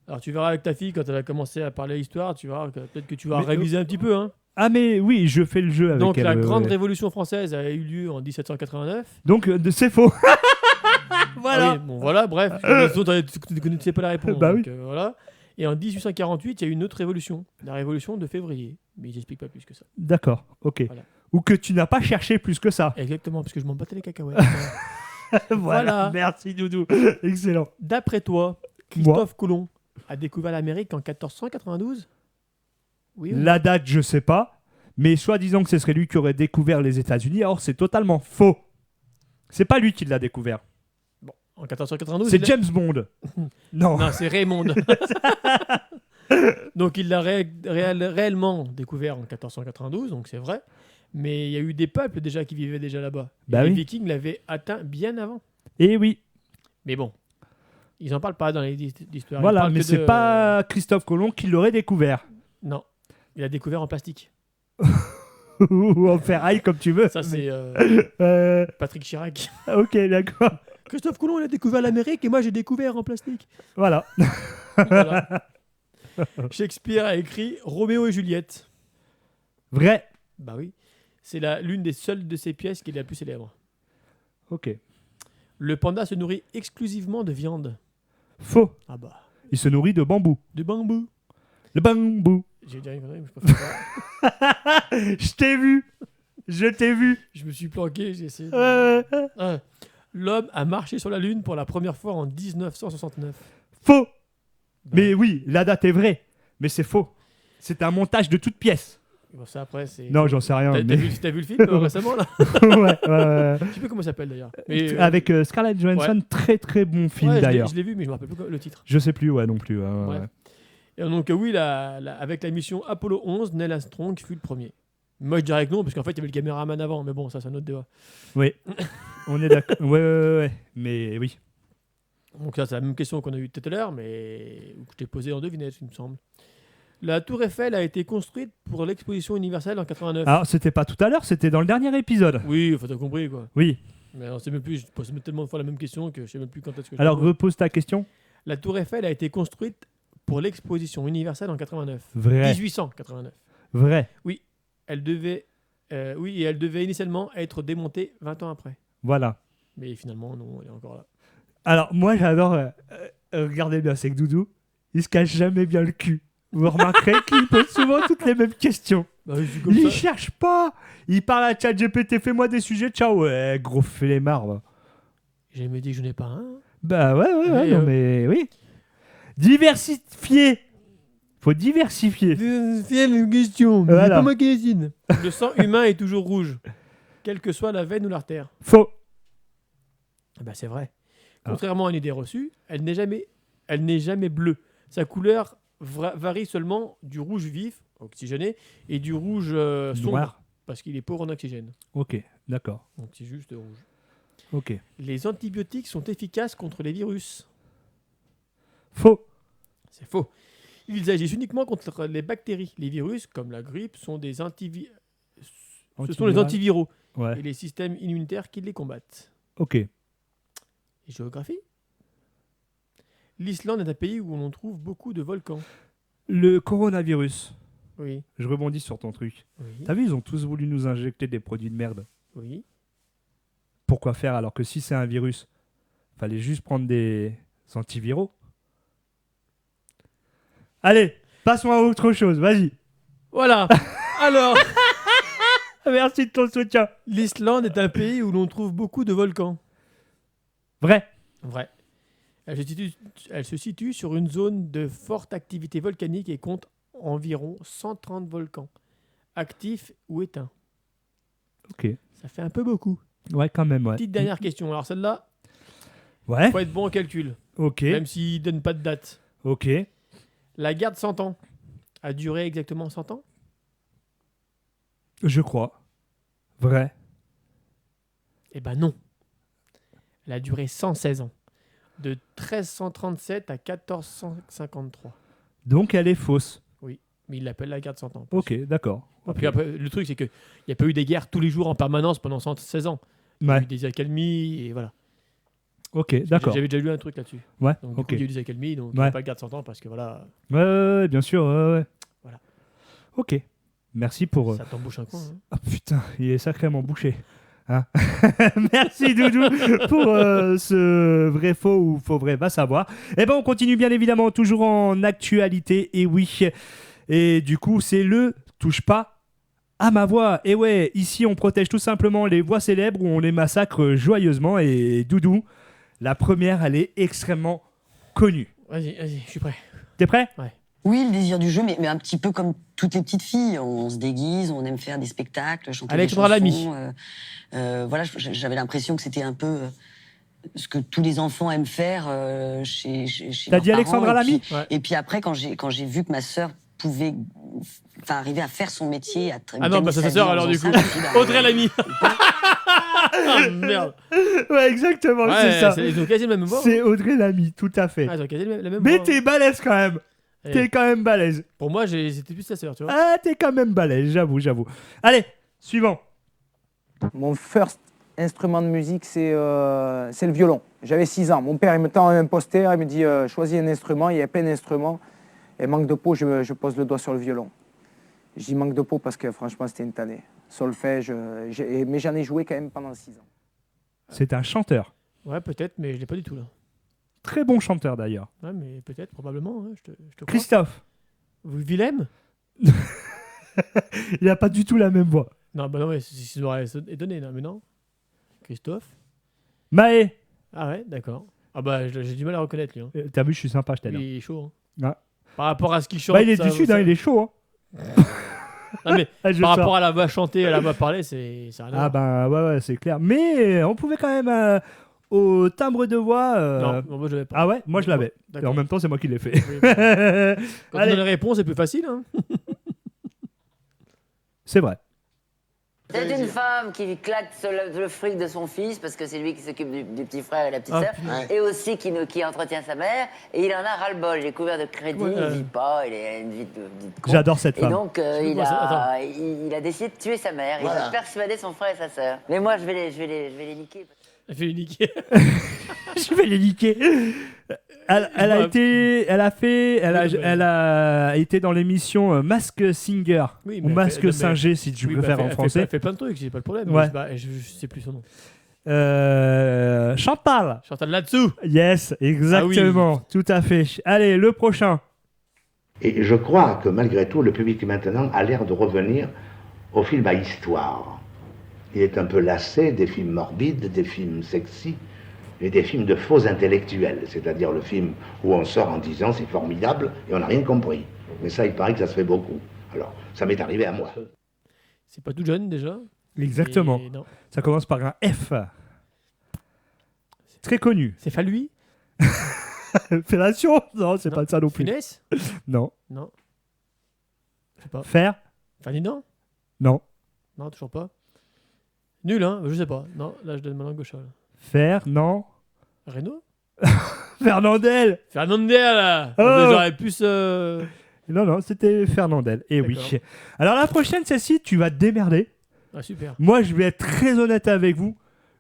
Speaker 3: Alors, tu verras avec ta fille, quand elle va commencer à parler histoire, tu verras que peut-être que tu vas
Speaker 2: Mais,
Speaker 3: réviser un petit peu. Hein.
Speaker 2: Ah, mais oui, je fais le jeu avec
Speaker 3: Donc,
Speaker 2: elle.
Speaker 3: la
Speaker 2: ouais,
Speaker 3: Grande
Speaker 2: ouais.
Speaker 3: Révolution française a eu lieu en 1789.
Speaker 2: Donc, c'est faux. Voilà.
Speaker 3: Ah oui, bon, voilà, bref. Tu ne connaissais pas la réponse.
Speaker 2: Bah
Speaker 3: donc,
Speaker 2: oui.
Speaker 3: voilà. Et en 1848, il y a eu une autre révolution, la révolution de février. Mais ils n'expliquent pas plus que ça.
Speaker 2: D'accord, ok.
Speaker 3: Voilà.
Speaker 2: Ou que tu n'as pas cherché plus que ça.
Speaker 3: Exactement, parce que je m'en battais les cacahuètes.
Speaker 2: Voilà.
Speaker 3: Voilà.
Speaker 2: Merci, Doudou. Excellent.
Speaker 3: D'après toi, Christophe Colomb a découvert l'Amérique en 1492? Oui ou non?
Speaker 2: La date, je sais pas. Mais soi-disant que ce serait lui qui aurait découvert les États-Unis. Or, c'est totalement faux. C'est pas lui qui l'a découvert.
Speaker 3: En 1492
Speaker 2: C'est James Bond. Non.
Speaker 3: Non, c'est Raymond. Donc il l'a réellement découvert en 1492, donc c'est vrai. Mais il y a eu des peuples déjà qui vivaient déjà là-bas. Et
Speaker 2: Bah
Speaker 3: les
Speaker 2: oui.
Speaker 3: Vikings l'avaient atteint bien avant.
Speaker 2: Et oui.
Speaker 3: Mais bon, ils en parlent pas dans les histoires. Ils
Speaker 2: Voilà,
Speaker 3: parlent
Speaker 2: mais
Speaker 3: que
Speaker 2: c'est
Speaker 3: de-
Speaker 2: pas Christophe Colomb qui l'aurait découvert.
Speaker 3: Non, il a découvert en plastique.
Speaker 2: Ou en ferraille, comme tu veux.
Speaker 3: Ça c'est Patrick Chirac.
Speaker 2: Ok, d'accord.
Speaker 3: Christophe Colomb il a découvert l'Amérique et moi j'ai découvert en plastique.
Speaker 2: Voilà.
Speaker 3: Voilà. Shakespeare a écrit Roméo et Juliette.
Speaker 2: Vrai.
Speaker 3: Bah oui, c'est l'une des seules de ses pièces qui est la plus célèbre.
Speaker 2: Ok.
Speaker 3: Le panda se nourrit exclusivement de viande.
Speaker 2: Faux.
Speaker 3: Ah bah,
Speaker 2: Il se nourrit de bambou.
Speaker 3: de bambou.
Speaker 2: Le bambou.
Speaker 3: J'ai dit une connerie, mais je peux pas faire ça.
Speaker 2: Je t'ai vu. Je t'ai vu.
Speaker 3: Je me suis planqué, j'ai essayé.
Speaker 2: Ouais.
Speaker 3: Ah. L'homme a marché sur la Lune pour la première fois en 1969.
Speaker 2: Faux.
Speaker 3: Bah,
Speaker 2: Mais oui, la date est vraie. Mais c'est faux. C'est un montage de toutes pièces.
Speaker 3: bon, ça après, c'est.
Speaker 2: Non, j'en sais rien.
Speaker 3: T'as
Speaker 2: mais-
Speaker 3: t'as vu le film récemment là?
Speaker 2: ouais.
Speaker 3: Je sais plus comment ça s'appelle d'ailleurs. Mais,
Speaker 2: Avec Scarlett Johansson, très très bon film
Speaker 3: ouais,
Speaker 2: d'ailleurs.
Speaker 3: je l'ai vu, mais je me rappelle plus le titre.
Speaker 2: Je sais plus, ouais, non plus. ouais.
Speaker 3: Ouais. Et donc, oui, avec la mission Apollo 11, Neil Armstrong fut le premier. Moi, je dirais que non, parce qu'en fait, il y avait le caméraman avant, mais bon, ça, c'est un autre débat.
Speaker 2: Oui, on est d'accord. Ouais. Mais oui.
Speaker 3: Donc, ça, c'est la même question qu'on a eue tout à l'heure, mais que je t'ai posée en devinette, il me semble. La Tour Eiffel a été construite pour l'exposition universelle en 89.
Speaker 2: Alors, c'était pas tout à l'heure, c'était dans le dernier épisode.
Speaker 3: Oui, enfin, t'as compris, quoi.
Speaker 2: Oui.
Speaker 3: Mais on sait même plus, je pose tellement de fois la même question que je sais même plus quand est-ce que je
Speaker 2: Alors,
Speaker 3: la pose.
Speaker 2: repose ta question.
Speaker 3: La Tour Eiffel a été construite pour l'exposition universelle en 89.
Speaker 2: Vrai.
Speaker 3: 1889.
Speaker 2: Vrai.
Speaker 3: Elle devait, et elle devait initialement être démontée 20 ans après.
Speaker 2: Voilà.
Speaker 3: Mais finalement, non, elle est encore là.
Speaker 2: Alors, moi, j'adore. Regardez bien, c'est que Doudou, il se cache jamais bien le cul. Vous remarquerez qu'il pose souvent toutes les mêmes questions.
Speaker 3: Bah, je suis comme
Speaker 2: Il
Speaker 3: ça.
Speaker 2: cherche pas. Il parle à ChatGPT, fais-moi des sujets, ciao. Ouais, gros flemmard. Va.
Speaker 3: J'ai jamais dit que je n'ai pas un.
Speaker 2: Bah ouais,
Speaker 3: Mais,
Speaker 2: non mais oui. Diversifier. Faut diversifier.
Speaker 3: C'est une question,
Speaker 2: mais c'est pas
Speaker 3: moi qui décide. Le sang humain est toujours rouge, quelle que soit la veine ou l'artère.
Speaker 2: Faux.
Speaker 3: Bah, c'est vrai.
Speaker 2: Ah.
Speaker 3: Contrairement à une idée reçue, elle n'est jamais bleue. Sa couleur varie seulement du rouge vif, oxygéné, et du rouge sombre,
Speaker 2: Noir.
Speaker 3: parce qu'il est pauvre en oxygène.
Speaker 2: Ok, d'accord.
Speaker 3: Donc c'est juste rouge.
Speaker 2: Ok.
Speaker 3: Les antibiotiques sont efficaces contre les virus.
Speaker 2: Faux.
Speaker 3: C'est faux. Ils agissent uniquement contre les bactéries. Les virus, comme la grippe, sont des ce sont les antiviraux
Speaker 2: Ouais.
Speaker 3: et les systèmes immunitaires qui les combattent.
Speaker 2: Ok.
Speaker 3: Et géographie. L'Islande est un pays où l'on trouve beaucoup de volcans.
Speaker 2: Le coronavirus.
Speaker 3: Oui.
Speaker 2: Je rebondis sur ton truc.
Speaker 3: Oui.
Speaker 2: T'as vu, ils ont tous voulu nous injecter des produits de merde.
Speaker 3: Oui.
Speaker 2: Pourquoi faire alors que si c'est un virus, fallait juste prendre des antiviraux. Allez, passons à autre chose, vas-y.
Speaker 3: Voilà. Alors,
Speaker 2: Merci de ton soutien.
Speaker 3: l'Islande est un pays où l'on trouve beaucoup de volcans.
Speaker 2: Vrai.
Speaker 3: Vrai. Elle se situe sur une zone de forte activité volcanique et compte environ 130 volcans, actifs ou éteints.
Speaker 2: Ok.
Speaker 3: Ça fait un peu beaucoup.
Speaker 2: Ouais, quand même, ouais.
Speaker 3: Petite dernière question. Alors celle-là,
Speaker 2: Ouais.
Speaker 3: faut être bon en calcul,
Speaker 2: Ok.
Speaker 3: même s'il ne donne pas de date.
Speaker 2: Ok.
Speaker 3: La guerre de 100 ans a duré exactement 100 ans?
Speaker 2: Je crois. Vrai.
Speaker 3: Eh ben non. Elle a duré 116 ans. De 1337 à 1453.
Speaker 2: Donc elle est fausse.
Speaker 3: Mais il l'appelle la guerre de 100 ans.
Speaker 2: Ok, d'accord.
Speaker 3: Et puis après, le truc, c'est qu'il n'y a pas eu des guerres tous les jours en permanence pendant 116 ans. Il y a
Speaker 2: Ouais.
Speaker 3: eu des accalmies et voilà.
Speaker 2: Ok, d'accord.
Speaker 3: J'avais déjà lu un truc là-dessus.
Speaker 2: Ouais,
Speaker 3: Donc, du
Speaker 2: ok.
Speaker 3: coup, il y a eu des accalmies, donc il n'y
Speaker 2: Ouais.
Speaker 3: a pas de guerre de 100 ans parce que voilà,
Speaker 2: Ouais, bien sûr, ouais.
Speaker 3: Voilà.
Speaker 2: Ok. Merci pour...
Speaker 3: ça t'embouche un coin. Hein.
Speaker 2: Ah putain, il est sacrément bouché. Hein. Merci Doudou pour ce vrai faux ou faux vrai, va savoir. Et ben on continue bien évidemment toujours en actualité, et oui. Et du coup c'est le touche pas à ma voix. Et ouais, ici on protège tout simplement les voix célèbres où on les massacre joyeusement. Et Doudou, la première elle est extrêmement connue.
Speaker 3: Vas-y, je suis prêt.
Speaker 2: T'es prêt?
Speaker 6: Oui, le désir du jeu, mais un petit peu comme toutes les petites filles. On se déguise, on aime faire des spectacles, chanter
Speaker 3: Alexandra
Speaker 6: des
Speaker 3: Lamy.
Speaker 6: chansons. Voilà, j'avais l'impression que c'était un peu ce que tous les enfants aiment faire chez
Speaker 2: T'as
Speaker 6: leurs
Speaker 2: dit Alexandra
Speaker 6: parents.
Speaker 2: Lamy?
Speaker 3: Ouais.
Speaker 6: Et puis après, quand j'ai vu que ma sœur pouvait arriver à faire son métier, à
Speaker 3: Ah non, bah c'est sa sœur alors du coup. Audrey Lamy. Ah merde.
Speaker 2: Ouais, exactement, c'est ça.
Speaker 3: Ils ont quasi le même voix.
Speaker 2: C'est Audrey Lamy, tout à fait.
Speaker 3: Ah, ils ont quasi la même
Speaker 2: Mais
Speaker 3: voix.
Speaker 2: t'es balèze quand même.
Speaker 3: Eh,
Speaker 2: T'es quand même balèze.
Speaker 3: Pour moi, c'était plus sa sœur, tu vois.
Speaker 2: Ah, t'es quand même balèze, j'avoue. Allez, suivant.
Speaker 7: Mon first instrument de musique, c'est le violon. J'avais 6 ans. Mon père, il me tend un poster, il me dit choisis un instrument. Il y a plein d'instruments. Et manque de peau, je pose le doigt sur le violon. Je dis manque de peau parce que franchement, c'était une tannée. Solfège, mais j'en ai joué quand même pendant 6 ans.
Speaker 2: C'est un chanteur.
Speaker 3: Ouais, peut-être, mais je l'ai pas du tout là.
Speaker 2: Très bon chanteur d'ailleurs.
Speaker 3: Ouais, mais peut-être, probablement, hein, je te crois.
Speaker 2: Christophe.
Speaker 3: Willem?
Speaker 2: Il a pas du tout la même voix.
Speaker 3: Non, bah non, mais ça aurait étonné, non, mais non. Christophe?
Speaker 2: Maë.
Speaker 3: Ah ouais, d'accord. Ah bah, j'ai du mal à reconnaître, lui. Hein.
Speaker 2: T'as vu, je suis sympa, je t'ai
Speaker 3: Lui,
Speaker 2: dit.
Speaker 3: il est chaud. Hein.
Speaker 2: Ouais.
Speaker 3: Par rapport à ce qu'il chante.
Speaker 2: Bah, il est
Speaker 3: ça-
Speaker 2: du sud,
Speaker 3: ça-
Speaker 2: hein, il est chaud. Hein.
Speaker 3: Non, mais
Speaker 2: Ah, je
Speaker 3: par
Speaker 2: sors.
Speaker 3: rapport à la voix chantée et à la voix parlée, c'est rien à
Speaker 2: Ah
Speaker 3: voir.
Speaker 2: bah ouais, c'est clair. Mais on pouvait quand même au timbre de voix.
Speaker 3: Non, moi je l'avais pas.
Speaker 2: Ah ouais, moi je l'avais. Et
Speaker 3: D'accord.
Speaker 2: en même temps, c'est moi qui l'ai fait.
Speaker 3: Oui, bah, quand on a
Speaker 2: Allez,
Speaker 3: les réponses, c'est plus facile. Hein.
Speaker 2: c'est vrai.
Speaker 8: C'est une femme qui claque le fric de son fils parce que c'est lui qui s'occupe du petit frère et la petite
Speaker 3: Ah,
Speaker 8: sœur,
Speaker 3: putain.
Speaker 8: et aussi qui entretient sa mère, et il en a ras-le-bol. Il est couvert de crédit,
Speaker 3: Ouais,
Speaker 8: il vit pas, il a une vie de con.
Speaker 2: J'adore cette
Speaker 8: Et
Speaker 2: femme.
Speaker 8: donc
Speaker 3: Je
Speaker 8: il
Speaker 3: vois ça.
Speaker 8: a décidé de tuer sa mère. Il a persuadé son frère et sa sœur. Mais moi je vais les niquer.
Speaker 3: Elle fait niquer.
Speaker 2: Je vais les niquer. Elle a été dans l'émission Mask Singer
Speaker 3: Oui,
Speaker 2: ou
Speaker 3: mais
Speaker 2: Mask
Speaker 3: elle fait-
Speaker 2: Singer si tu
Speaker 3: Oui,
Speaker 2: préfères
Speaker 3: bah,
Speaker 2: en français.
Speaker 3: Elle fait plein de trucs, j'ai pas le problème.
Speaker 2: Ouais.
Speaker 3: Mais je sais plus son nom.
Speaker 2: Chantal.
Speaker 3: Chantal là-dessous.
Speaker 2: Yes, exactement, tout à fait. Allez, le prochain.
Speaker 9: Et je crois que malgré tout, le public maintenant a l'air de revenir au film à histoire. Il est un peu lassé des films morbides, des films sexy et des films de faux intellectuels, c'est-à-dire le film où on sort en disant c'est formidable et on n'a rien compris. Mais ça, il paraît que ça se fait beaucoup. Alors, ça m'est arrivé à moi.
Speaker 3: C'est pas tout jeune déjà.
Speaker 2: Exactement.
Speaker 3: Et non.
Speaker 2: Ça commence par un F. Très connu.
Speaker 3: C'est pas lui.
Speaker 2: Fellation? Non, c'est
Speaker 3: Non.
Speaker 2: pas ça non plus.
Speaker 3: Funès?
Speaker 2: Non.
Speaker 3: Non. Je sais pas.
Speaker 2: Faire?
Speaker 3: Ferdinand?
Speaker 2: Non.
Speaker 3: Non, toujours pas. Nul, hein? Je sais pas. Non, là je donne ma langue au chat. là.
Speaker 2: Faire? Non.
Speaker 3: Renaud?
Speaker 2: Fernandel?
Speaker 3: Fernandel là.
Speaker 2: Oh.
Speaker 3: J'aurais pu
Speaker 2: Non, c'était Fernandel. Et oui.
Speaker 3: D'accord.
Speaker 2: Alors la prochaine, celle-ci, tu vas te démerder.
Speaker 3: Ah super.
Speaker 2: Moi, je vais être très honnête avec vous.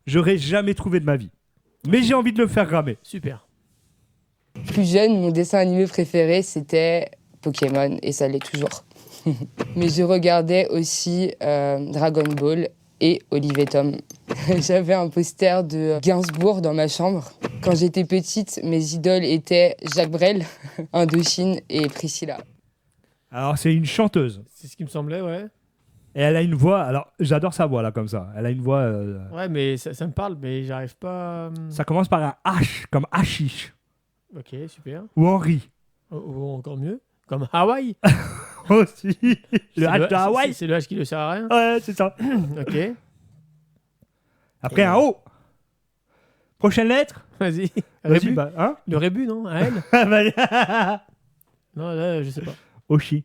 Speaker 2: j'aurais jamais trouvé de ma vie. Mais j'ai envie de le faire ramer.
Speaker 3: Super.
Speaker 10: Plus jeune, mon dessin animé préféré, c'était Pokémon, et ça l'est toujours. Mais je regardais aussi Dragon Ball et Olive et Tom. J'avais un poster de Gainsbourg dans ma chambre. Quand j'étais petite, mes idoles étaient Jacques Brel, Indochine et Priscilla.
Speaker 2: Alors, c'est une chanteuse.
Speaker 3: C'est ce qui me semblait, ouais.
Speaker 2: Et elle a une voix... Alors, j'adore sa voix, là, comme ça. Elle a une voix...
Speaker 3: Ouais, mais ça me parle, mais j'arrive pas...
Speaker 2: Ça commence par un H, comme Hachiche.
Speaker 3: Ok, super.
Speaker 2: Ou Henri.
Speaker 3: Ou encore mieux, comme Hawaï.
Speaker 2: Aussi. Le H de Hawaï.
Speaker 3: C'est le H qui ne sert à rien.
Speaker 2: Ouais, c'est ça.
Speaker 3: Ok.
Speaker 2: Après, un O. Prochaine lettre.
Speaker 3: Vas-y.
Speaker 2: Vas-y,
Speaker 3: Rébut.
Speaker 2: bah, hein.
Speaker 3: Le rébut, non? Un L? Non, là, je sais pas.
Speaker 2: Oshi.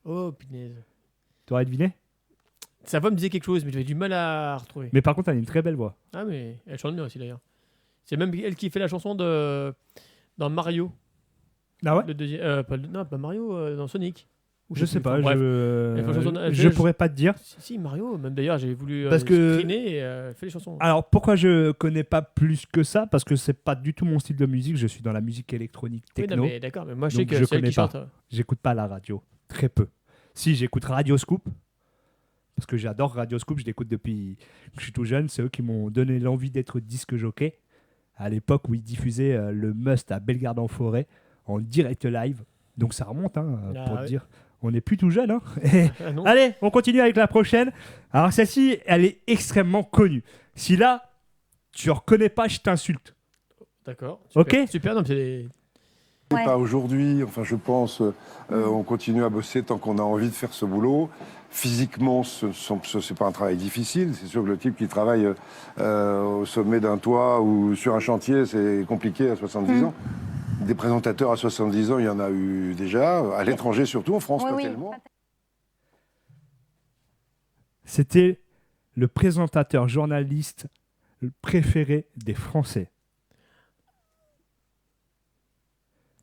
Speaker 3: Oh, punaise.
Speaker 2: T'aurais deviné?
Speaker 3: Sa voix me disait quelque chose, mais j'avais du mal à retrouver.
Speaker 2: Mais par contre, elle a une très belle voix.
Speaker 3: Ah, mais elle chante bien aussi, d'ailleurs. C'est même elle qui fait la chanson dans Mario.
Speaker 2: Ah ouais?
Speaker 3: Le deuxième, pas Mario, dans Sonic. Ou
Speaker 2: Je sais pas,
Speaker 3: bref.
Speaker 2: je pourrais pas te dire.
Speaker 3: Si, Mario, même d'ailleurs, j'ai voulu
Speaker 2: Parce que-
Speaker 3: screener et elle fait les chansons.
Speaker 2: Alors pourquoi je connais pas plus que ça? Parce que c'est pas du tout mon style de musique. Je suis dans la musique électronique
Speaker 3: Oui,
Speaker 2: techno.
Speaker 3: non, mais d'accord, mais moi je sais
Speaker 2: Donc,
Speaker 3: que
Speaker 2: je
Speaker 3: c'est elle
Speaker 2: connais
Speaker 3: qui
Speaker 2: pas.
Speaker 3: chante.
Speaker 2: J'écoute pas la radio, très peu. Si, j'écoute Radio Scoop parce que j'adore Radio Scoop. Je l'écoute depuis que je suis tout jeune. C'est eux qui m'ont donné l'envie d'être disque jockey à l'époque où ils diffusaient le Must à Bellegarde-en-Forêt en direct live. Donc ça remonte, hein,
Speaker 3: Ah,
Speaker 2: pour
Speaker 3: ouais.
Speaker 2: te dire. On n'est plus tout jeune. Hein. Et-
Speaker 3: Ah, non.
Speaker 2: Allez, on continue avec la prochaine. Alors celle-ci, elle est extrêmement connue. Si là, tu reconnais pas, je t'insulte.
Speaker 3: D'accord.
Speaker 2: Ok.
Speaker 3: Super, non, mais c'est.
Speaker 11: Ouais. Pas aujourd'hui, enfin je pense, on continue à bosser tant qu'on a envie de faire ce boulot. Physiquement, c'est pas un travail difficile. C'est sûr que le type qui travaille au sommet d'un toit ou sur un chantier, c'est compliqué à 70 ans. Des présentateurs à 70 ans, il y en a eu déjà, à l'étranger surtout, en France pas tellement.
Speaker 2: C'était le présentateur journaliste préféré des Français.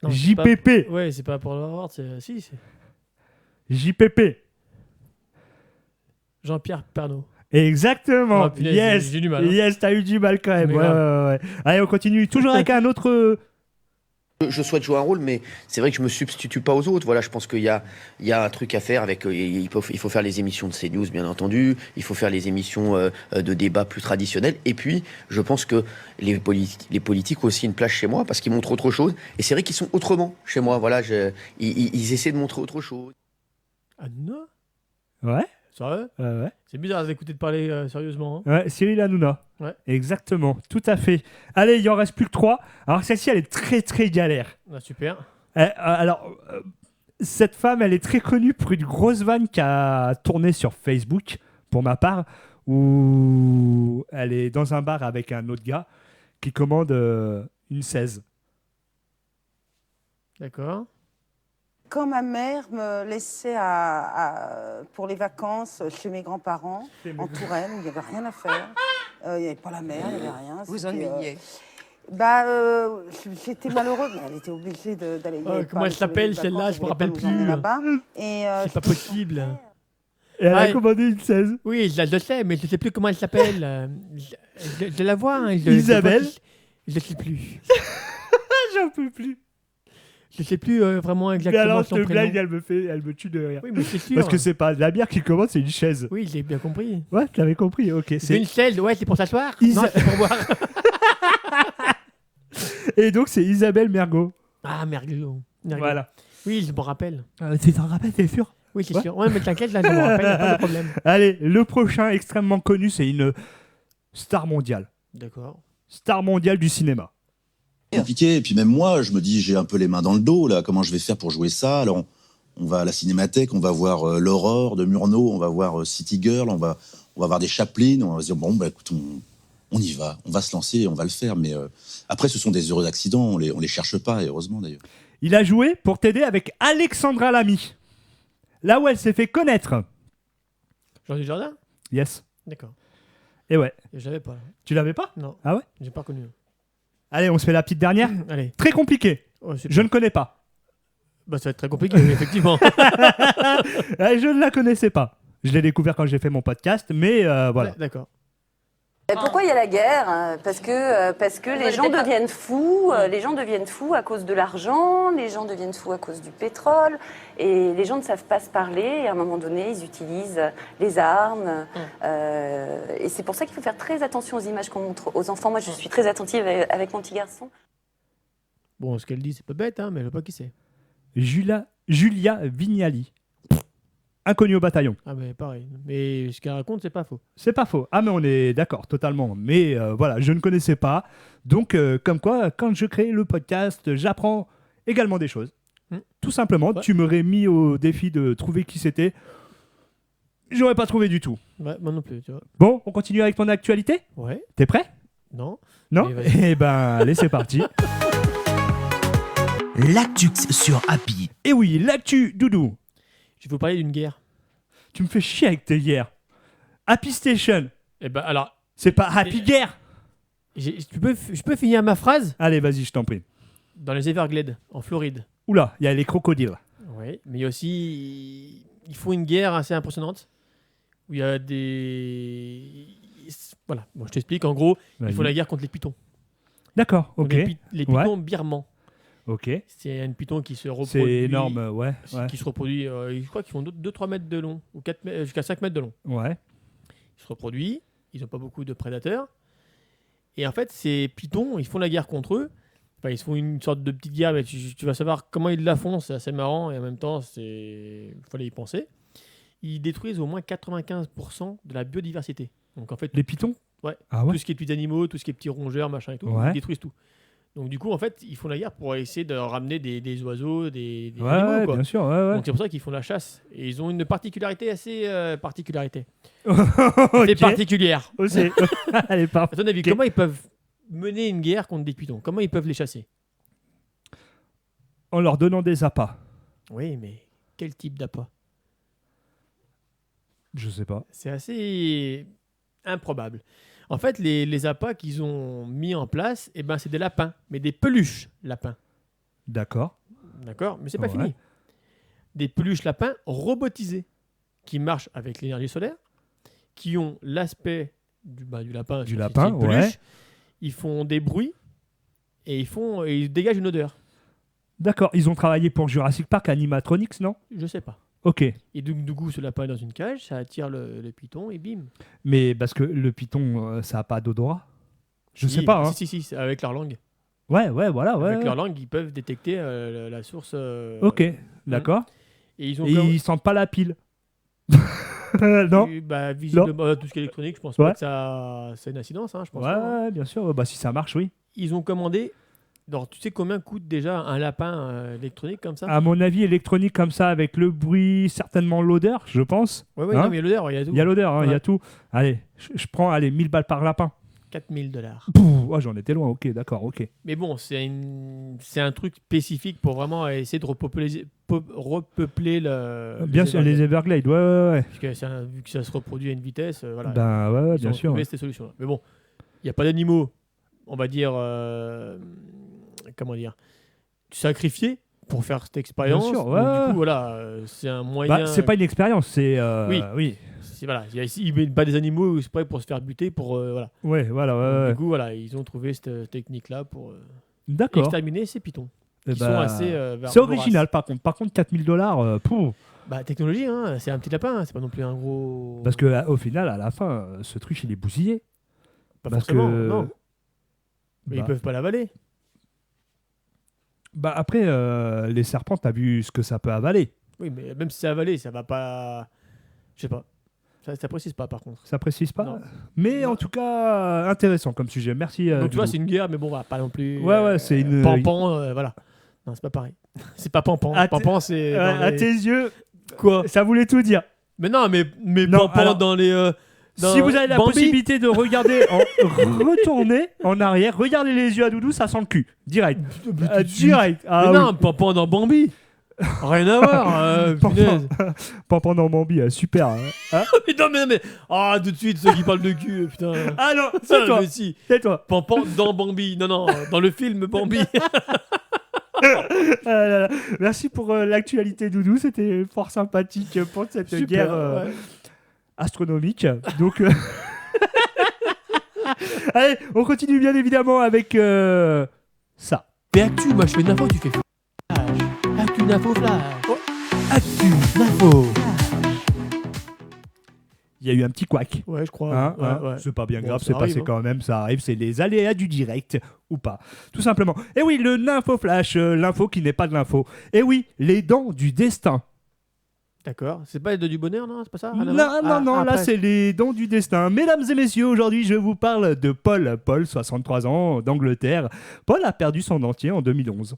Speaker 3: Non, c'est
Speaker 2: JPP.
Speaker 3: pas- Ouais, c'est pas pour l'award, c'est. Si, c'est.
Speaker 2: JPP.
Speaker 3: Jean-Pierre Pernaut.
Speaker 2: Exactement.
Speaker 3: Oh, punaise,
Speaker 2: Yes.
Speaker 3: j'ai du mal, hein.
Speaker 2: Yes, t'as eu du mal quand même.
Speaker 3: Mais
Speaker 2: Ouais,
Speaker 3: grave.
Speaker 2: ouais. Allez, on continue. Toujours avec un autre.
Speaker 12: Je souhaite jouer un rôle, mais c'est vrai que je me substitue pas aux autres. Voilà, je pense qu'il y a un truc à faire avec. Il faut faire les émissions de CNews, bien entendu. Il faut faire les émissions de débat plus traditionnelles. Et puis, je pense que les politiques ont aussi une place chez moi parce qu'ils montrent autre chose. Et c'est vrai qu'ils sont autrement chez moi. Voilà, ils essaient de montrer autre chose.
Speaker 3: Ah non?
Speaker 2: Ouais.
Speaker 3: Sérieux?
Speaker 2: Ouais.
Speaker 3: C'est bizarre d'écouter de parler sérieusement. Hein.
Speaker 2: Ouais, Cyril Hanouna.
Speaker 3: Ouais.
Speaker 2: Exactement, tout à fait. Allez, il en reste plus que 3. Alors celle-ci, elle est très très galère.
Speaker 3: Ah, super.
Speaker 2: Cette femme, elle est très connue pour une grosse vanne qui a tourné sur Facebook, pour ma part, où elle est dans un bar avec un autre gars qui commande une 16.
Speaker 3: D'accord.
Speaker 13: Quand ma mère me laissait pour les vacances chez mes grands-parents, en Touraine, où il n'y avait rien à faire, il n'y avait pas la mer, il n'y avait rien.
Speaker 14: Vous ennuyiez.
Speaker 13: J'étais malheureuse, mais elle était obligée d'aller.
Speaker 3: Comment elle s'appelle celle-là? Je me rappelle plus.
Speaker 13: C'est
Speaker 3: pas possible.
Speaker 2: Et elle a commandé une 16.
Speaker 3: Oui, je le sais, mais je ne sais plus comment elle s'appelle. Je la vois. Hein,
Speaker 2: Isabelle.
Speaker 3: Je ne sais plus.
Speaker 2: J'en peux plus.
Speaker 3: Je ne sais plus vraiment
Speaker 2: Mais
Speaker 3: exactement
Speaker 2: alors,
Speaker 3: son
Speaker 2: cette
Speaker 3: prénom.
Speaker 2: blague, elle me tue de rire.
Speaker 3: Oui, mais c'est sûr.
Speaker 2: Parce que c'est pas de la bière qui commande, c'est une chaise.
Speaker 3: Oui, j'ai bien compris.
Speaker 2: Ouais, tu l'avais compris, ok.
Speaker 3: C'est une chaise, ouais, c'est pour s'asseoir.
Speaker 2: Isa-
Speaker 3: Non, c'est pour boire.
Speaker 2: Et donc, c'est Isabelle Mergo.
Speaker 3: Ah, Mergo.
Speaker 2: Voilà.
Speaker 3: Oui, je me rappelle.
Speaker 2: Tu t'en rappelles, t'es sûr?
Speaker 3: Oui, c'est sûr. Ouais, mais t'inquiète, là, je me rappelle, y a pas de problème.
Speaker 2: Allez, le prochain extrêmement connu, c'est une star mondiale.
Speaker 3: D'accord.
Speaker 2: Star mondiale du cinéma.
Speaker 15: Compliqué, et puis même moi, je me dis, j'ai un peu les mains dans le dos, là, comment je vais faire pour jouer ça? Alors, on va à la Cinémathèque, on va voir l'Aurore de Murnau, on va voir City Girl, on va voir des Chaplin, on va se dire, bon, bah écoute, on y va, on va se lancer, et on va le faire, mais après, ce sont des heureux accidents, on les cherche pas, et heureusement d'ailleurs.
Speaker 2: Il a joué pour t'aider avec Alexandra Lamy. Là où elle s'est fait connaître.
Speaker 3: Jean Dujardin?
Speaker 2: Yes.
Speaker 3: D'accord.
Speaker 2: Et ouais.
Speaker 3: Et je l'avais pas.
Speaker 2: Tu l'avais pas?
Speaker 3: Non.
Speaker 2: Ah ouais?
Speaker 3: J'ai pas reconnu.
Speaker 2: Allez, on se fait la petite dernière.
Speaker 3: Allez.
Speaker 2: Très compliqué.
Speaker 3: Oh, c'est
Speaker 2: Je ne connais pas.
Speaker 3: Bah, ça va être très compliqué, effectivement.
Speaker 2: Je ne la connaissais pas. Je l'ai découvert quand j'ai fait mon podcast, mais voilà.
Speaker 3: Ouais, d'accord.
Speaker 14: Pourquoi il y a la guerre ? Parce que les gens deviennent fous. Les gens deviennent fous à cause de l'argent. Les gens deviennent fous à cause du pétrole. Et les gens ne savent pas se parler. Et à un moment donné, ils utilisent les armes. Et c'est pour ça qu'il faut faire très attention aux images qu'on montre aux enfants. Moi, je suis très attentive avec mon petit garçon.
Speaker 3: Bon, ce qu'elle dit, c'est pas bête, hein, mais je sais pas qui c'est.
Speaker 2: Julia Vignali. Inconnu au bataillon.
Speaker 3: Ah, mais pareil. Mais ce qu'elle raconte, c'est pas faux.
Speaker 2: C'est pas faux. Ah, mais on est d'accord, totalement. Mais voilà, je ne connaissais pas. Donc, comme quoi, quand je crée le podcast, j'apprends également des choses. Tout simplement, tu m'aurais mis au défi de trouver qui c'était. J'aurais pas trouvé du tout.
Speaker 3: Ouais, moi non plus, tu vois.
Speaker 2: Bon, on continue avec ton actualité ?
Speaker 3: Ouais.
Speaker 2: T'es prêt ?
Speaker 3: Non.
Speaker 2: Non ? Eh ben, allez, c'est parti.
Speaker 4: L'actu sur Happy.
Speaker 2: Et oui, l'actu, Doudou.
Speaker 3: Je vais vous parler d'une guerre.
Speaker 2: Tu me fais chier avec tes guerres. Happy Station.
Speaker 3: Eh ben alors.
Speaker 2: C'est pas Happy Guerre.
Speaker 3: Je peux finir ma phrase ?
Speaker 2: Allez, vas-y, je t'en prie.
Speaker 3: Dans les Everglades, en Floride.
Speaker 2: Oula, il y a les crocodiles.
Speaker 3: Oui, mais il y a aussi. Ils font une guerre assez impressionnante. Où il y a des. Voilà, bon, je t'explique. En gros, ils font la guerre contre les pythons.
Speaker 2: D'accord, ok.
Speaker 3: Les pythons birmans.
Speaker 2: Ok.
Speaker 3: C'est une python qui se reproduit.
Speaker 2: C'est énorme, ouais.
Speaker 3: Qui se reproduit, je crois qu'ils font 2-3 mètres de long, ou 4 mètres, jusqu'à 5 mètres de long.
Speaker 2: Ouais.
Speaker 3: Ils se reproduisent, ils n'ont pas beaucoup de prédateurs. Et en fait, ces pythons, ils font la guerre contre eux. Enfin, ils se font une sorte de petite guerre, mais tu vas savoir comment ils la font, c'est assez marrant, et en même temps, il fallait y penser. Ils détruisent au moins 95% de la biodiversité. Donc en fait,
Speaker 2: les pythons ?
Speaker 3: Ouais.
Speaker 2: Ah ouais.
Speaker 3: Tout ce qui est petits animaux, tout ce qui est petits rongeurs, machin et tout,
Speaker 2: ouais.
Speaker 3: Ils détruisent tout. Donc du coup, en fait, ils font la guerre pour essayer de ramener des oiseaux, des
Speaker 2: ouais,
Speaker 3: animaux, quoi.
Speaker 2: Bien sûr, ouais.
Speaker 3: Donc c'est pour ça qu'ils font la chasse. Et ils ont une particularité assez
Speaker 2: okay.
Speaker 3: particulière.
Speaker 2: Aussi. Allez,
Speaker 3: à ton avis, comment ils peuvent mener une guerre contre des pythons ? Comment ils peuvent les chasser ?
Speaker 2: En leur donnant des appâts.
Speaker 3: Oui, mais quel type d'appât ?
Speaker 2: Je sais pas.
Speaker 3: C'est assez improbable. En fait, les appâts qu'ils ont mis en place, eh ben, c'est des lapins, mais des peluches lapins.
Speaker 2: D'accord.
Speaker 3: D'accord, mais c'est pas fini. Des peluches lapins robotisés qui marchent avec l'énergie solaire, qui ont l'aspect du lapin.
Speaker 2: Du lapin, ouais.
Speaker 3: Ils font des bruits et ils dégagent une odeur.
Speaker 2: D'accord. Ils ont travaillé pour Jurassic Park Animatronics, non ?
Speaker 3: Je sais pas.
Speaker 2: Ok.
Speaker 3: Et du coup, ce lapin est dans une cage, ça attire le python et bim.
Speaker 2: Mais parce que le python, ça n'a pas d'odorat ? Je sais pas. Hein.
Speaker 3: Si, avec leur langue.
Speaker 2: Ouais, voilà.
Speaker 3: Avec leur langue, ils peuvent détecter la source.
Speaker 2: Ok, d'accord.
Speaker 3: Et
Speaker 2: ils sentent pas la pile. Non.
Speaker 3: Visiblement, tout ce qui est électronique, je pense pas que ça a une incidence. Hein, je pense
Speaker 2: ouais, bien sûr. Bah, si ça marche, oui.
Speaker 3: Ils ont commandé. Alors, tu sais combien coûte déjà un lapin électronique comme ça ?
Speaker 2: À mon avis, électronique comme ça, avec le bruit, certainement l'odeur, je pense.
Speaker 3: Ouais, non, mais il y a l'odeur, il y a tout.
Speaker 2: Il y a l'odeur, il y a tout. Allez, je prends 1000 balles par lapin.
Speaker 3: $4000.
Speaker 2: Oh, j'en étais loin, ok, d'accord, ok.
Speaker 3: Mais bon, c'est un truc spécifique pour vraiment essayer de repeupler
Speaker 2: bien sûr, les Everglades, ouais.
Speaker 3: Parce que vu que ça se reproduit à une vitesse, voilà.
Speaker 2: Ben ouais, bien sûr.
Speaker 3: Ces solutions-là. Mais bon, il n'y a pas d'animaux, on va dire, comment dire, sacrifiés pour faire cette expérience.
Speaker 2: Bien sûr,
Speaker 3: ouais. Donc, du coup, voilà, c'est un moyen.
Speaker 2: Bah, c'est pas une expérience, c'est.
Speaker 3: Oui. Voilà, ils mettent pas des animaux exprès pour se faire buter, pour voilà.
Speaker 2: Ouais, voilà. Ouais,
Speaker 3: du coup, voilà, ils ont trouvé cette technique-là pour
Speaker 2: d'accord.
Speaker 3: exterminer ces pythons. Qui sont assez.
Speaker 2: C'est original, par contre. Par contre, $4000.
Speaker 3: Bah, technologie, hein, c'est un petit lapin, hein, c'est pas non plus un gros.
Speaker 2: Parce que au final, à la fin, ce truc, il est bousillé.
Speaker 3: Pas forcément, non. Mais ils peuvent pas l'avaler.
Speaker 2: Bah après, les serpents, t'as vu ce que ça peut avaler.
Speaker 3: Oui, mais même si c'est avalé, ça va pas. Je sais pas. Ça précise pas, par contre.
Speaker 2: Ça précise pas.
Speaker 3: Non.
Speaker 2: Mais en tout cas, intéressant comme sujet. Merci.
Speaker 3: Donc tu vois, c'est une guerre, mais bon, bah, pas non plus.
Speaker 2: Ouais, c'est une.
Speaker 3: Pampan, voilà. Non, c'est pas pareil. C'est pas Pampan. Pampan, c'est.
Speaker 2: À tes yeux.
Speaker 3: Quoi ?
Speaker 2: Ça voulait tout dire.
Speaker 3: Mais non, mais non, Pampan alors, dans les.
Speaker 2: Si vous avez la possibilité de regarder, retourner en arrière, regardez les yeux à Doudou, ça sent le cul. Direct. Direct.
Speaker 3: Ah, mais non, Pampan dans Bambi. Rien à voir.
Speaker 2: Pampan dans Bambi, super. Hein
Speaker 3: mais. Ah, tout de suite, ceux qui parlent de cul, putain.
Speaker 2: Ah non, c'est toi. C'est toi.
Speaker 3: Pampan dans Bambi. Non, dans le film Bambi.
Speaker 2: Merci pour l'actualité, Doudou. C'était fort sympathique pour cette guerre astronomique. Donc. Allez, on continue bien évidemment avec ça.
Speaker 3: Mais Actu, moi je fais une info, tu fais flash. Actu, une info, flash. Oh. Actu, une info.
Speaker 2: Il y a eu un petit couac.
Speaker 3: Ouais, je crois.
Speaker 2: Hein,
Speaker 3: Ouais.
Speaker 2: C'est pas bien
Speaker 3: Bon,
Speaker 2: grave,
Speaker 3: ça
Speaker 2: c'est
Speaker 3: arrive,
Speaker 2: passé
Speaker 3: hein.
Speaker 2: quand même, ça arrive, c'est les aléas du direct ou pas, tout simplement. Et oui, le Nympho Flash, l'info qui n'est pas de l'info. Et oui, les dents du destin.
Speaker 3: D'accord. C'est pas du bonheur, non? C'est pas ça? Rien à
Speaker 2: Non,
Speaker 3: voir
Speaker 2: non, non, là
Speaker 3: après.
Speaker 2: c'est les dents du destin. Mesdames et messieurs, aujourd'hui je vous parle de Paul. Paul, 63 ans, d'Angleterre. Paul a perdu son dentier en 2011.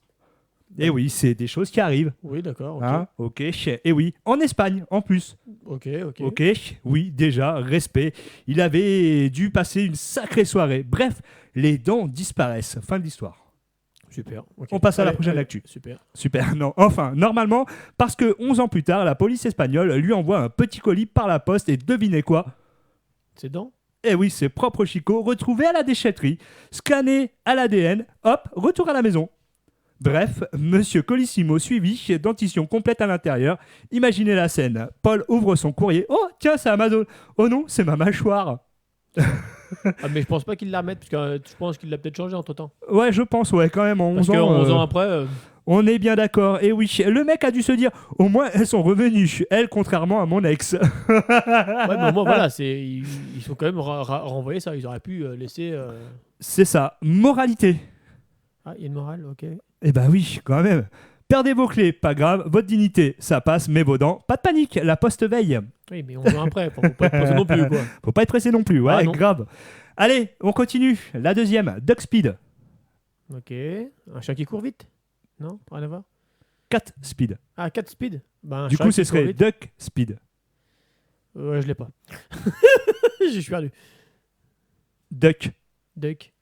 Speaker 2: Et oui, c'est des choses qui arrivent.
Speaker 3: Oui, d'accord. Ok.
Speaker 2: Hein, ok. Et oui, en Espagne en plus.
Speaker 3: Ok.
Speaker 2: Ok, oui, déjà, respect. Il avait dû passer une sacrée soirée. Bref, les dents disparaissent. Fin de l'histoire.
Speaker 3: Super. ok.
Speaker 2: On passe à la
Speaker 3: Allez,
Speaker 2: prochaine
Speaker 3: allez,
Speaker 2: actu.
Speaker 3: Super.
Speaker 2: Non. Enfin, normalement, parce que 11 ans plus tard, la police espagnole lui envoie un petit colis par la poste et devinez quoi?
Speaker 3: C'est dents?
Speaker 2: Eh oui, ses propres chicots retrouvés à la déchetterie, scannés à l'ADN, hop, retour à la maison. Bref, Monsieur Colissimo suivi, dentition complète à l'intérieur. Imaginez la scène. Paul ouvre son courrier. Oh, tiens, c'est Amazon. Oh non, c'est ma mâchoire.
Speaker 3: Ah, mais je pense pas qu'il la remette, parce que je pense qu'il l'a peut-être changé entre temps.
Speaker 2: Ouais, je pense, ouais, quand même, en 11
Speaker 3: Parce que
Speaker 2: ans.
Speaker 3: 11 ans après.
Speaker 2: On est bien d'accord. Et oui, le mec a dû se dire, au moins, elles sont revenues. Elle, contrairement à mon ex.
Speaker 3: Ouais, mais au moins, voilà, ils sont quand même renvoyés ça. Ils auraient pu laisser.
Speaker 2: C'est ça. Moralité.
Speaker 3: Ah, il y a une morale, ok.
Speaker 2: Eh ben oui, quand même. Perdez vos clés, pas grave. Votre dignité, ça passe, mais vos dents, pas de panique. La poste veille.
Speaker 3: Oui, mais 11 ans après, faut pas être pressé non plus, quoi.
Speaker 2: Faut pas être pressé non plus, ouais,
Speaker 3: Ah, non.
Speaker 2: grave. Allez, on continue. La deuxième, Duck Speed.
Speaker 3: Ok. Un chat qui court vite? Non? Rien à voir?
Speaker 2: 4 Speed.
Speaker 3: Ah, 4 speed? Ben, un
Speaker 2: Du
Speaker 3: chat
Speaker 2: coup,
Speaker 3: qui
Speaker 2: ce
Speaker 3: court
Speaker 2: serait
Speaker 3: vite.
Speaker 2: Duck Speed.
Speaker 3: Ouais, je l'ai pas. Je suis perdu.
Speaker 2: Duck.
Speaker 3: Duck.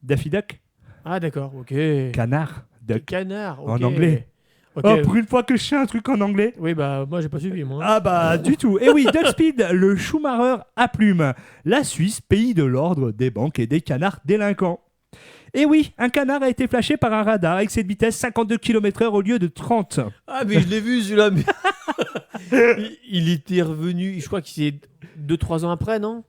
Speaker 2: Daffy Duck.
Speaker 3: Ah, d'accord, ok.
Speaker 2: Canard. Duck.
Speaker 3: Canard, ok.
Speaker 2: En anglais.
Speaker 3: Ok.
Speaker 2: Oh, pour une fois que je sais un truc en anglais.
Speaker 3: Oui, bah, moi, j'ai pas suivi, moi.
Speaker 2: Ah bah, du tout. Et oui, Duck Speed, le Schumacher à plumes. La Suisse, pays de l'ordre des banques et des canards délinquants. Et oui, un canard a été flashé par un radar avec cette vitesse 52 km/h au lieu de 30.
Speaker 3: Ah, mais je l'ai vu, celui-là. Mais... il était revenu, je crois que c'est 2-3 ans après, non?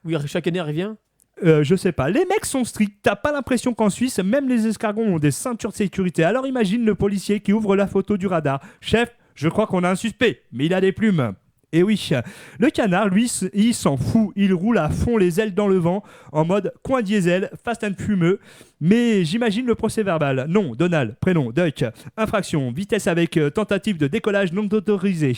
Speaker 3: Oui, chaque année, il revient.
Speaker 2: Je sais pas. Les mecs sont stricts. T'as pas l'impression qu'en Suisse, même les escargots ont des ceintures de sécurité. Alors imagine le policier qui ouvre la photo du radar. Chef, je crois qu'on a un suspect, mais il a des plumes. Et oui, le canard, lui, il s'en fout. Il roule à fond les ailes dans le vent, en mode coin diesel, fast and fumeux. Mais j'imagine le procès verbal. Nom, Donald. Prénom, Duck. Infraction, vitesse avec tentative de décollage non autorisée.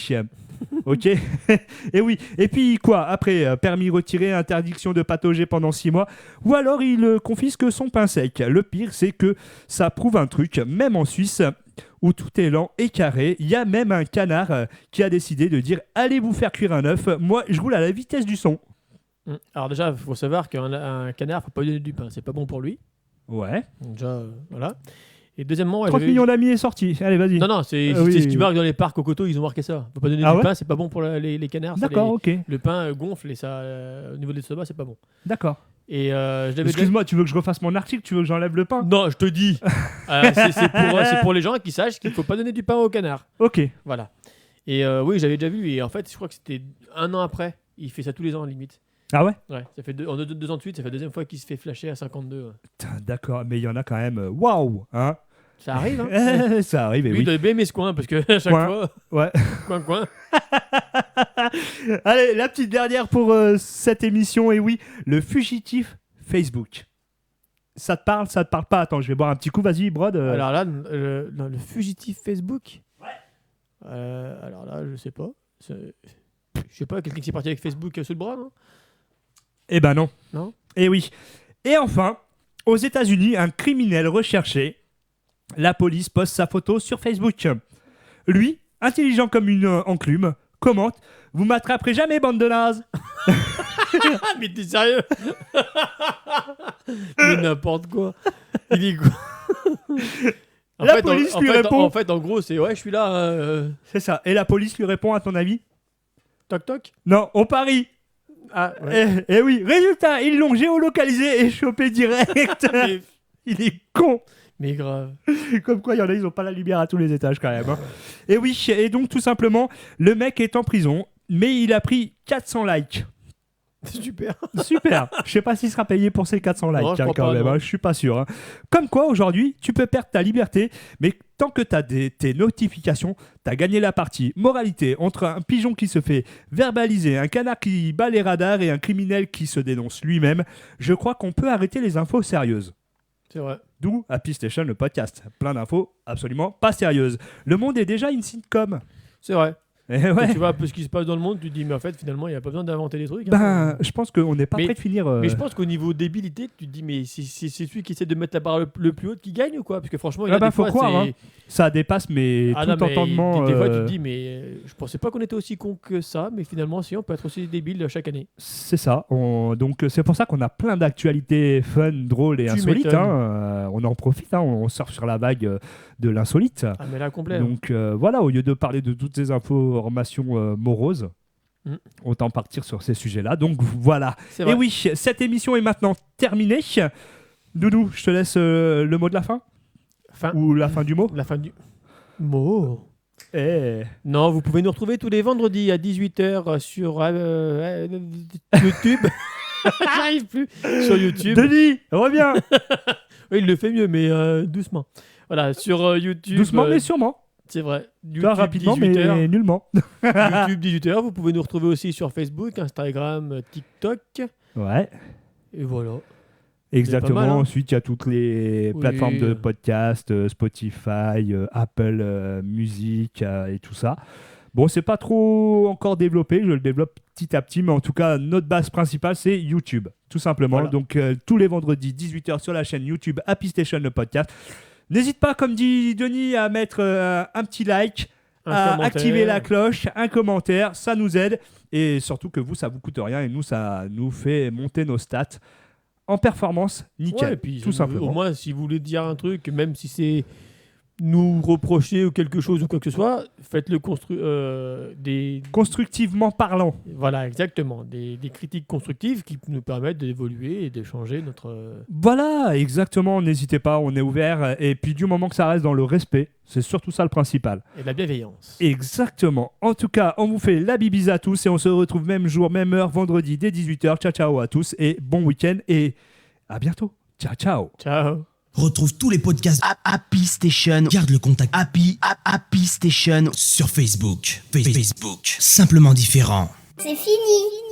Speaker 2: Ok. Et oui. Et puis quoi? Après, permis retiré, interdiction de patauger pendant 6 mois. Ou alors il confisque son pain sec. Le pire, c'est que ça prouve un truc, même en Suisse, où tout est lent et carré. Il y a même un canard qui a décidé de dire allez vous faire cuire un œuf. Moi, je roule à la vitesse du son.
Speaker 3: Alors déjà, il faut savoir qu'un canard, faut pas lui donner du pain. C'est pas bon pour lui.
Speaker 2: Ouais.
Speaker 3: Donc déjà, voilà. Et deuxièmement,
Speaker 2: 30 millions d'amis est sorti. Allez, vas-y.
Speaker 3: Non, c'est
Speaker 2: oui.
Speaker 3: ce qui marque dans les parcs au coteau, ils ont marqué ça. Faut pas donner
Speaker 2: Ah
Speaker 3: du
Speaker 2: ouais
Speaker 3: pain, c'est pas bon pour les canards. ça
Speaker 2: D'accord, ok.
Speaker 3: Le pain gonfle et ça, au niveau de l'estomac, c'est pas bon.
Speaker 2: D'accord.
Speaker 3: Et je l'avais
Speaker 2: Excuse-moi, tu veux que je refasse mon article? Tu veux que j'enlève le pain?
Speaker 3: Non, je te dis. C'est pour les gens qui sachent qu'il faut pas donner du pain aux canards.
Speaker 2: Ok.
Speaker 3: Voilà. Et oui, j'avais déjà vu. Et en fait, je crois que c'était 1 an après. Il fait ça tous les ans, limite.
Speaker 2: Ah ouais?
Speaker 3: Ouais. Ça fait 2 ans de suite. Ça fait la deuxième fois qu'il se fait flasher à 52. Ouais.
Speaker 2: Putain, d'accord, mais il y en a quand même. Waouh, hein?
Speaker 3: Ça arrive, hein?
Speaker 2: Ça arrive, et
Speaker 3: Lui,
Speaker 2: oui.
Speaker 3: il doit bien aimer ce coin parce que à chaque
Speaker 2: Coin.
Speaker 3: fois.
Speaker 2: Ouais.
Speaker 3: Coin.
Speaker 2: Allez, la petite dernière pour cette émission. Et oui, le fugitif Facebook. Ça te parle, ça te parle pas? Attends, je vais boire un petit coup. Vas-y, Brod.
Speaker 3: Alors là, le fugitif Facebook. Ouais. Alors là, je sais pas. Je sais pas, quelqu'un qui s'est parti avec Facebook sous le bras, non?
Speaker 2: Eh ben non.
Speaker 3: Non.
Speaker 2: Et oui. Et enfin, aux États-Unis, un criminel recherché. La police poste sa photo sur Facebook. Lui, intelligent comme une enclume, commente « Vous m'attraperez jamais, bande de nazes !»
Speaker 3: Mais t'es sérieux? Mais n'importe quoi. Il est quoi?
Speaker 2: La police lui répond...
Speaker 3: En fait, en gros, c'est « Ouais, je suis là.
Speaker 2: C'est ça. Et la police lui répond, à ton avis?
Speaker 3: Toc toc.
Speaker 2: Non, on parie.
Speaker 3: Ah, ouais.
Speaker 2: Et oui, résultat, ils l'ont géolocalisé et chopé direct. Il est con.
Speaker 3: Mais grave.
Speaker 2: Comme quoi, il y en a, ils n'ont pas la lumière à tous les étages quand même. Hein. Et oui, et donc tout simplement, le mec est en prison, mais il a pris 400 likes.
Speaker 3: Super.
Speaker 2: Super. Je sais pas s'il sera payé pour ces 400 likes
Speaker 3: Non, je crois
Speaker 2: quand
Speaker 3: pas,
Speaker 2: même.
Speaker 3: non.
Speaker 2: Je suis pas sûr. Comme quoi, aujourd'hui, tu peux perdre ta liberté, mais tant que tu as tes notifications, tu as gagné la partie. Moralité, entre un pigeon qui se fait verbaliser, un canard qui bat les radars et un criminel qui se dénonce lui-même, je crois qu'on peut arrêter les infos sérieuses.
Speaker 3: C'est vrai.
Speaker 2: D'où Happy Station, le podcast. Plein d'infos absolument pas sérieuses. Le monde est déjà une sitcom.
Speaker 3: C'est vrai.
Speaker 2: Et
Speaker 3: Quand
Speaker 2: ouais.
Speaker 3: tu vois un peu ce qui se passe dans le monde, tu te dis, mais en fait, finalement, il n'y a pas besoin d'inventer des trucs.
Speaker 2: Je pense qu'on n'est pas prêt de finir.
Speaker 3: Mais je pense qu'au niveau débilité, tu te dis, mais c'est celui qui essaie de mettre la barre le plus haute qui gagne ou quoi? Parce que franchement, il y a des
Speaker 2: faut
Speaker 3: fois,
Speaker 2: croire.
Speaker 3: c'est-
Speaker 2: Ça dépasse, mais
Speaker 3: Ah
Speaker 2: tout
Speaker 3: non, mais
Speaker 2: entendement.
Speaker 3: Des fois, tu te dis, mais je pensais pas qu'on était aussi con que ça, mais finalement, si, on peut être aussi débile chaque année.
Speaker 2: C'est ça. Donc c'est pour ça qu'on a plein d'actualités fun, drôles et
Speaker 3: Tu
Speaker 2: insolites.
Speaker 3: m'étonnes.
Speaker 2: On en profite. On surfe sur la vague de l'insolite.
Speaker 3: Ah, mais là, complet.
Speaker 2: Donc voilà, au lieu de parler de toutes ces informations moroses, autant partir sur ces sujets-là. Donc voilà.
Speaker 3: C'est
Speaker 2: Et
Speaker 3: vrai.
Speaker 2: oui, cette émission est maintenant terminée. Doudou, je te laisse le mot de la fin. Ou la fin du mot.
Speaker 3: La fin du mot.
Speaker 2: Eh.
Speaker 3: Non, vous pouvez nous retrouver tous les vendredis à 18h sur YouTube. J'arrive plus. Sur YouTube.
Speaker 2: Denis, reviens.
Speaker 3: Oui, il le fait mieux, mais doucement. Voilà, sur YouTube.
Speaker 2: Doucement, mais sûrement.
Speaker 3: C'est vrai.
Speaker 2: Toi, rapidement, mais nullement.
Speaker 3: YouTube 18h. Vous pouvez nous retrouver aussi sur Facebook, Instagram, TikTok.
Speaker 2: Ouais.
Speaker 3: Et voilà.
Speaker 2: Exactement.
Speaker 3: C'est pas mal, hein.
Speaker 2: Ensuite, il y a toutes les
Speaker 3: Oui.
Speaker 2: plateformes de podcast, Spotify, Apple Music et tout ça. Bon, c'est pas trop encore développé. Je le développe petit à petit, mais en tout cas, notre base principale, c'est YouTube, tout simplement.
Speaker 3: Voilà.
Speaker 2: Donc, tous les vendredis, 18h sur la chaîne YouTube Happy Station, le podcast. N'hésite pas, comme dit Denis, à mettre un petit like, à
Speaker 3: commentaire.
Speaker 2: activer la cloche, un commentaire. Ça nous aide. Et surtout que vous, ça vous coûte rien. Et nous, ça nous fait monter nos stats en performance, nickel,
Speaker 3: Ouais, et puis,
Speaker 2: tout simplement.
Speaker 3: Au moins, si vous voulez dire un truc, même si c'est nous reprocher ou quelque chose ou quoi que ce soit, faites-le
Speaker 2: constructivement parlant.
Speaker 3: Voilà, exactement. Des critiques constructives qui nous permettent d'évoluer et d'échanger notre...
Speaker 2: Voilà, exactement. N'hésitez pas, on est ouvert. Et puis, du moment que ça reste dans le respect, c'est surtout ça le principal.
Speaker 3: Et de la bienveillance.
Speaker 2: Exactement. En tout cas, on vous fait la bibise à tous et on se retrouve même jour, même heure, vendredi dès 18h. Ciao, ciao à tous et bon week-end et à bientôt. Ciao, ciao.
Speaker 3: Ciao.
Speaker 4: Retrouve tous les podcasts Happy Station. Garde le contact Happy Station sur Facebook. Facebook. Simplement différent.
Speaker 5: C'est fini.